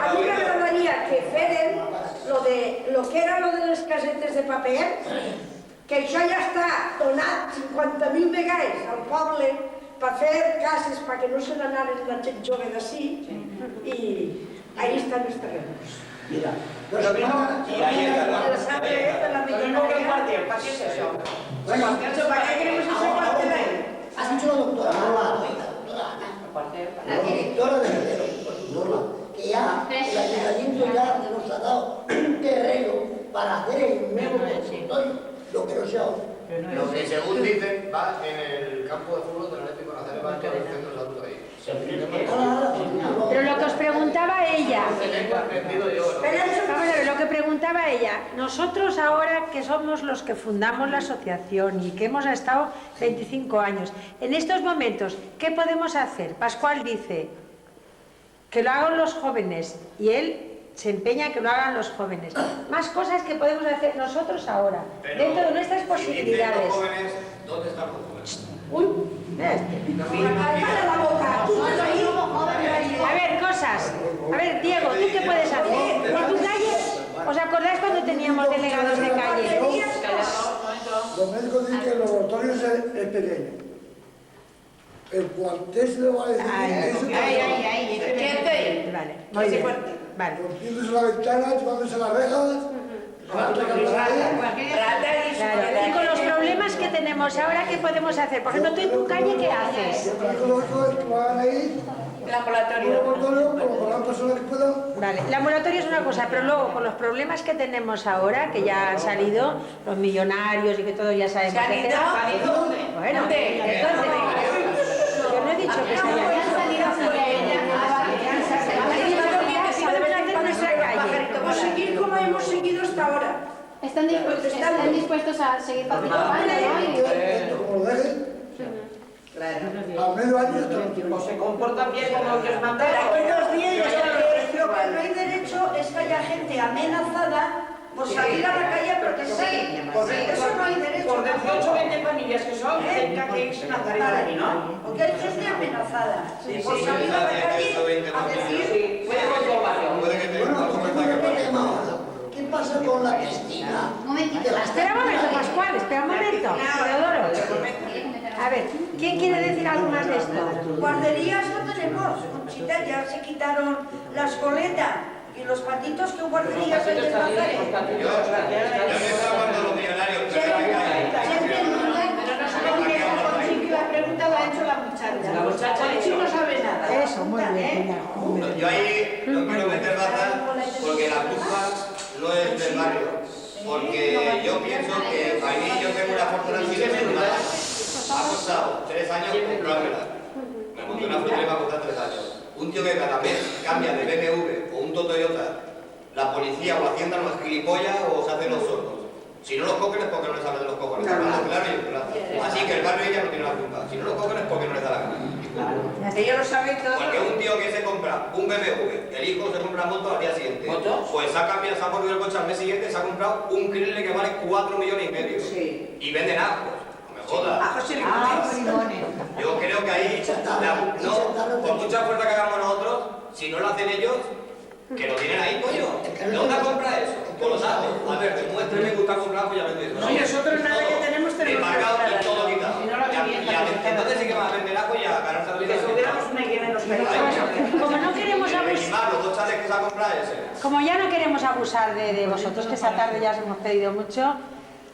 C: A mí me agradaría que feren lo que era lo de les casetes de paper, que això ja està donat 50.000 vegades al poble per fer cases perquè no se n'anaren la gent jove d'ací i ahí estan els terrenos.
I: Mira,
L: Y ahí está la...
J: Tenemos que compartir, ¿para qué es eso?
C: Bueno, ¿para qué queremos ese cuartel?
I: has dicho la doctora Norma, la directora de Heredero, Norma, que ya el ayuntamiento ya nos ha dado un terreno para hacer el nuevo consultorio, lo que no sea ahora.
L: Lo que según dicen va en el campo de fútbol del Atlético Nacional, va en todo el centro de salud ahí.
A: Pero lo que os preguntaba ella,
L: Pero
A: vamos a ver, lo que preguntaba ella, nosotros ahora que somos los que fundamos la asociación y que hemos estado 25 años, en estos momentos, ¿qué podemos hacer? Pascual dice que lo hagan los jóvenes y él se empeña que lo hagan los jóvenes. Más cosas que podemos hacer nosotros ahora, dentro de nuestras posibilidades.
L: Los jóvenes, ¿dónde están los jóvenes?
A: Uy, a ver, cosas. A ver, Diego, ¿tú qué puedes hacer? ¿En tu calle? ¿Os acordáis cuando teníamos delegados de calle?
M: Los médicos dicen que el laboratorio es pequeño. El cuartel se lo va a decir.
H: Ahí. ¿Qué?
A: Vale, muy bien. Vale.
M: Rompiéndose la ventana, llevándose las rejas.
A: Claro. Y con los problemas que tenemos ahora, ¿qué podemos hacer? Por ejemplo, tú en tu calle, ¿qué haces?
M: Van a ir
C: El ambulatorio.
M: Con las personas que puedan.
A: Vale, el ambulatorio es una cosa, pero luego con los problemas que tenemos ahora, que ya han salido, los millonarios y que todos ya sabemos.
C: ¿Se han ido?
A: Bueno, entonces, yo no he dicho que se hayan
H: Pues seguir como hemos seguido hasta ahora.
E: Están dispuestos a seguir participando, ¿no?
M: Como lo dejen, al medio año
J: O se comportan bien como Dios manda.
H: Pero aquí nos viene lo que no hay derecho es que haya gente amenazada por salir a la calle a protestar. Eso no hay derecho.
J: Por 18 o 20 familias que son, cerca que es Nazareno, ¿no?
H: Porque hay gente amenazada por salir a la calle a decir...
J: Puede con todo barrio.
I: ¿Qué pasa con la Cristina?
A: Espera un momento, Pascual, espera un momento. Teodoro. A ver, ¿quién quiere decir algo más de esto?
H: Guarderías no tenemos, Conchita, ya se quitaron las coletas y los patitos que guarderías hay en Nazaret.
L: Yo me estaba hablando de los millonarios.
F: La pregunta la ha hecho la muchacha. La muchacha no sabe nada.
A: Eso, muy bien.
L: Yo ahí no quiero meter baza porque la culpa no es del barrio. Porque yo pienso que a mí yo tengo una fortuna así ha costado 3 años comprármela. Me monté una fruta y me ha costado 3 años. Un tío que cada mes cambia de BMW o un Toyota, la policía o Hacienda no es gilipollas o se hacen los sordos. Si no los cogen es porque no les salen de los cojones. Claro y claro. Así que el barrio ya no tiene la culpa. Si no los cogen es porque no les da la gana.
C: Ellos lo saben todo.
L: Porque un tío que se compra un BMW, el hijo se compra moto al día siguiente. Pues se ha volvido el coche al mes siguiente, se ha comprado un Chrysler que vale 4,5 millones. Sí. Y venden ajos. No me jodas.
C: Ajos y limones.
L: Yo creo que ahí, por mucha fuerza que hagamos nosotros, si no lo hacen ellos, que lo tienen ahí, coño. ¿Dónde compra eso? Con los ajos. A ver, demuéstrame que usted ha comprado pues ya vende eso.
C: No, nosotros nada que tenemos
L: embargado y todo quitado. Entonces sí que van a vender ajo y a ganarse la vida.
A: Como no queremos abusar,
L: los 2 chales que se ha comprado ese.
A: como ya no queremos abusar de vosotros, que esta tarde ya os hemos pedido mucho,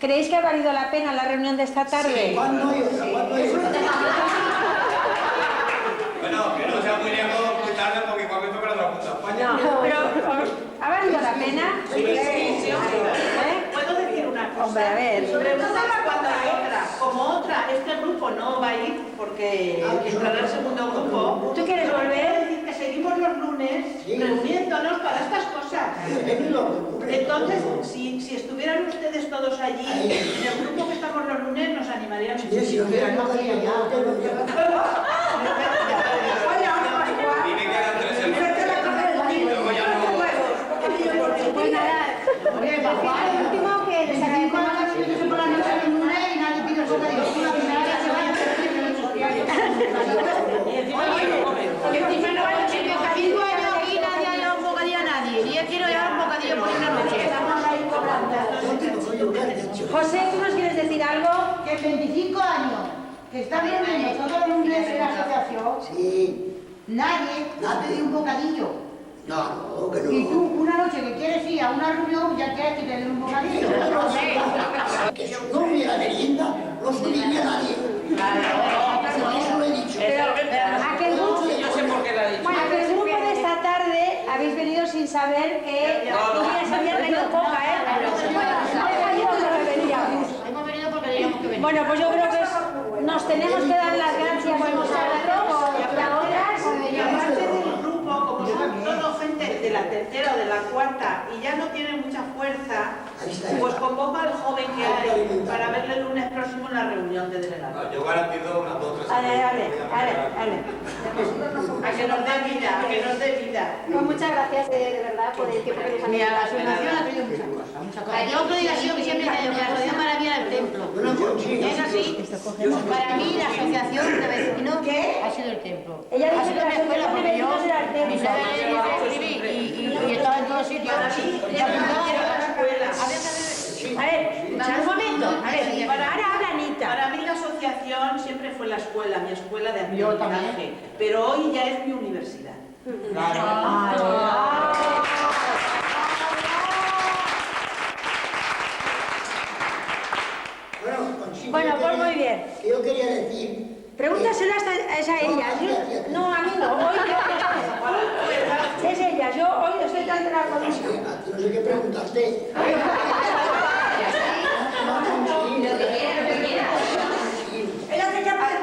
A: ¿creéis que ha valido la pena la reunión de esta tarde?
I: ¿Cuándo hay otra?
L: Bueno, que no sea muy lejos, muy tarde, porque igual me toca la otra punta.
A: No, pero ¿ha valido la pena?
F: Sí. ¿Puedo decir una cosa?
A: Hombre, a ver.
F: Pregúntala cuando la otra. Como otra, este grupo no va a ir porque entrará el segundo grupo.
A: ¿Tú quieres volver?
F: Quiero decir que seguimos los lunes reuniéndonos para estas cosas. Entonces, si estuvieran ustedes todos allí, en el grupo que estamos los lunes, nos animarían muchísimo.
L: Y me quedan 3 semanas. Luego ya no.
E: Pues nada, al último que les agradecemos a los niños por la noche en un y nadie pide el bocadillo. La primera vez se vaya a 5 años aquí nadie ha llevado un bocadillo a nadie. Y yo quiero llevar un bocadillo por una noche.
A: José, ¿tú nos quieres decir algo?
B: Que 25 años que están reuniendo todos los lunes en la asociación,
I: Sí.
B: nadie ha pedido un bocadillo.
I: No, que no.
B: Y tú, una noche que quieres ir a una reunión, ya quieres que te den un bocadillo.
I: Que si no hubiera merienda, no subiría nadie. Eso lo he dicho.
A: Aquel grupo,
J: Yo sé por qué la he dicho.
A: bueno, aquel grupo de esta tarde habéis venido sin saber que se había traído coca, ¿eh?
E: Hemos venido porque teníamos que venir.
A: Bueno, pues yo creo que nos tenemos que dar las gracias por nuestra y a otras.
F: Y aparte del grupo, como son todo gente de la tercera o de la cuarta y ya no tienen mucha fuerza, pues convoca al joven que hay para verle el lunes próximo en la reunión de delegados.
L: Yo garantizo unas 2 o 3
A: Ale.
F: A que nos dé vida, a que nos dé vida.
E: Pues muchas gracias de verdad por el tiempo que nos han
B: Mira, la
E: dado.
B: asociación ha traído muchas cosas.
E: Yo creo que ha sido que siempre he dicho que la asociación para mí era el templo. Es así. Para mí la asociación de vecinos ha sido el templo.
A: Ella
E: Ha
A: dice
E: sido
A: que la
E: una escuela
A: asociación de
E: porque yo
A: vecinos era el templo.
E: mi padre y estaba en todos sitios.
A: A ver, un momento. A ver, ahora habla Anita.
F: Para mí la asociación asociación siempre fue la escuela, mi escuela de
B: Yo
F: aprendizaje,
B: también.
F: pero hoy ya es mi universidad.
A: Bueno, pues muy bien.
I: Que yo quería decir...
A: Pregúntaselo a ella. No, a mí no. Hoy es ella. Yo hoy estoy tan enterada con ella.
I: No sé qué preguntaste.
C: Él hace ya para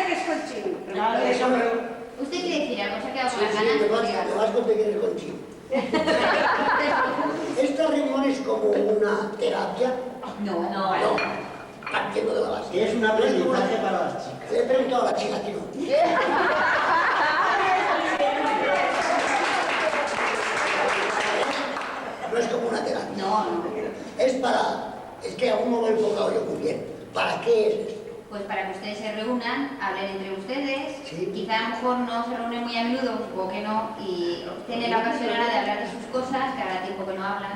C: que es Conchín.
G: ¿Usted quiere decir algo? ¿Se ha quedado con las
I: Sí,
G: ganas?
I: te vas con que eres Conchín. ¿Esta reunión es como una terapia?
G: No.
I: Partiendo de la base.
D: Es un aprendizaje para las chicas.
I: Le he preguntado a la chica que no. No es como una terapia.
G: No.
I: Es para... Es que aún no lo he enfocado yo muy bien. ¿Para qué es esto?
G: Pues para que ustedes se reúnan, hablen entre ustedes,
I: Sí.
G: quizá a lo mejor no se reúnen muy a menudo, o que no, y tienen la ocasión ahora de hablar de sus cosas, que habrá tiempo que no hablan.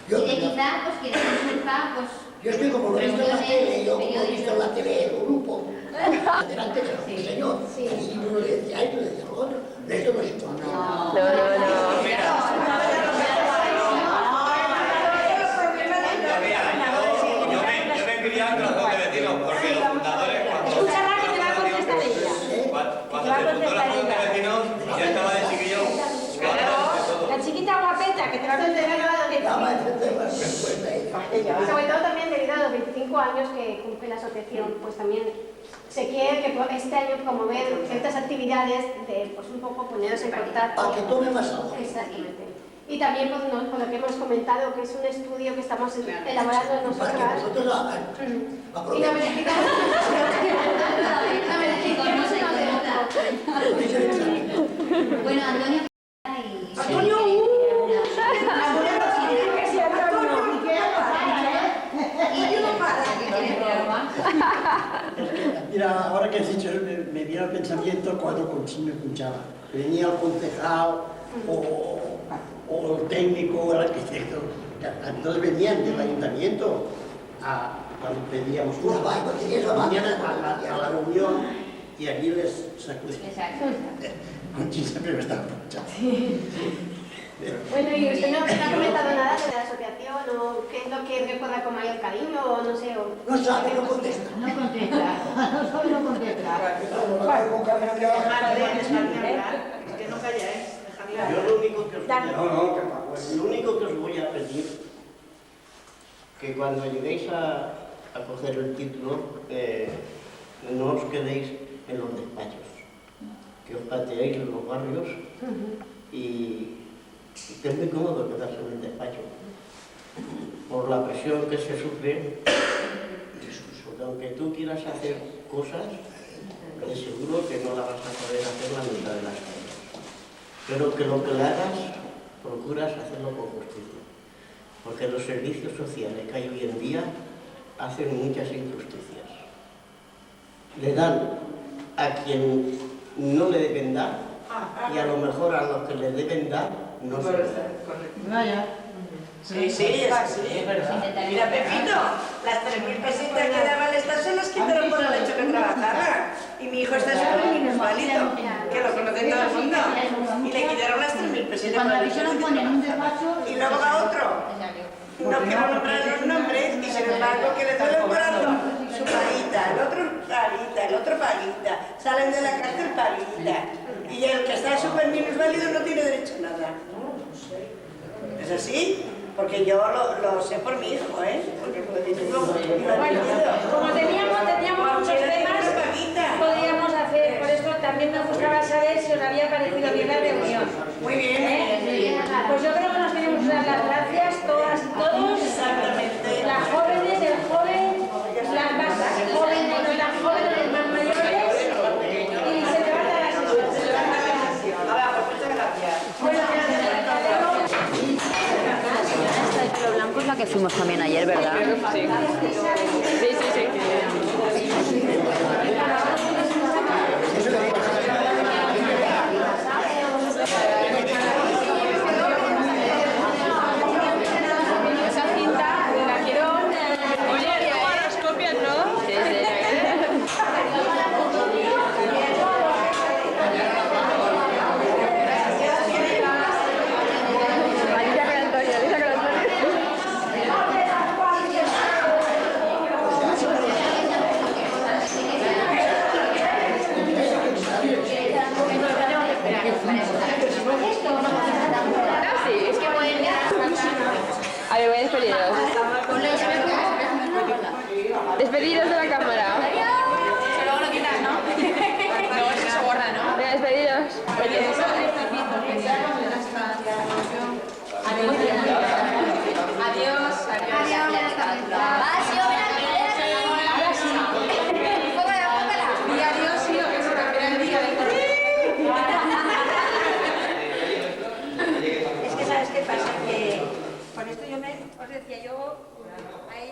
I: Yo-
G: Y de quizá, pues que les surja, pues...
I: Yo estoy como lo he visto en la
G: reuniones
I: tele, yo como he visto en
G: periódicas.
I: la tele el grupo, delante del señor, y uno le decía esto, le decía lo otro, esto no es importante.
L: Yo me he criado entre los dos vecinos, porque los fundadores,
A: Escúchala que te va a contestar ella.
L: cuando se fundó la Junta de Vecinos, yo estaba de chiquillo jugando de todo.
A: La chiquita guapeta que te va a contestar
I: Dama de temas respuesta ella.
N: Sobre todo también debido a los 25 años que cumple la asociación, pues también se quiere que este año promover ciertas actividades de pues un poco poneros en contacto.
I: Para que tome más agua.
N: Exactamente. Y también pues, por lo que hemos comentado, que es un estudio que estamos elaborando
I: Para que
N: nosotras.
I: vosotros lo hagan.
N: Y no
I: Aprovechen.
N: verificamos.
G: Bueno, Antonio...
A: Antonio,
D: Mira, ahora que has dicho, me viene al pensamiento cuando Conchín me escuchaba. Venía el concejal o el técnico o el arquitecto. Entonces venían del ayuntamiento cuando pedíamos venían a la reunión y aquí les sacudían.
G: Exacto.
D: Conchín siempre me estaba escuchando.
N: Bueno, y usted no ha comentado nada de la asociación o qué es lo que recuerda con mayor cariño o no sé.
I: No sabe, no contesta.
B: No contesta. No contesta.
F: Que no calláis, dejadle hablar.
K: Yo lo único que os voy a pedir, que cuando lleguéis a coger el título, no os quedéis en los despachos, que os pateéis en los barrios y que es muy cómodo quedarse en el despacho por la presión que se sufre, porque aunque tú quieras hacer cosas, de seguro que no la vas a poder hacer la mitad de las cosas, pero que lo que le hagas procuras hacerlo con justicia, porque los servicios sociales que hay hoy en día hacen muchas injusticias, le dan a quien no le deben dar y a lo mejor a los que le deben dar no se les da.
B: Vaya.
C: Sí, es así. Mira, Pepito, las 3.000 pesitas que daban estas son las que quitaron por el hecho que trabajaba. Y mi hijo está súper minusválido, que lo conoce todo el mundo. Y le quitaron las 3.000 pesitas.
B: Cuando la visión pone en un despacho...
C: Y luego va otro. No quiero nombrar los nombres y sin embargo que le duele el corazón. Su paguita, el otro paguita, el otro paguita. Salen de la cárcel paguita. Y el que está súper minusválido no tiene derecho a nada. ¿Es así? Porque yo lo sé por mi hijo, ¿eh? Porque
A: bueno, como teníamos muchos temas, podríamos hacer, por eso también me gustaba saber si os había parecido bien la reunión.
C: Muy bien.
A: Pues yo creo que nos tenemos que dar las gracias todas y todos.
C: Exactamente.
A: Las jóvenes, el joven, las más jóvenes, las jóvenes más mayores. Y se levanta la sesión.
C: Muchas gracias.
A: Bueno,
O: Lo blanco es la que fuimos también ayer, ¿verdad?
A: sí.
P: Esa cinta la quiero... Oye, ¿tú las copias, no? Sí. Despedidos de la cámara.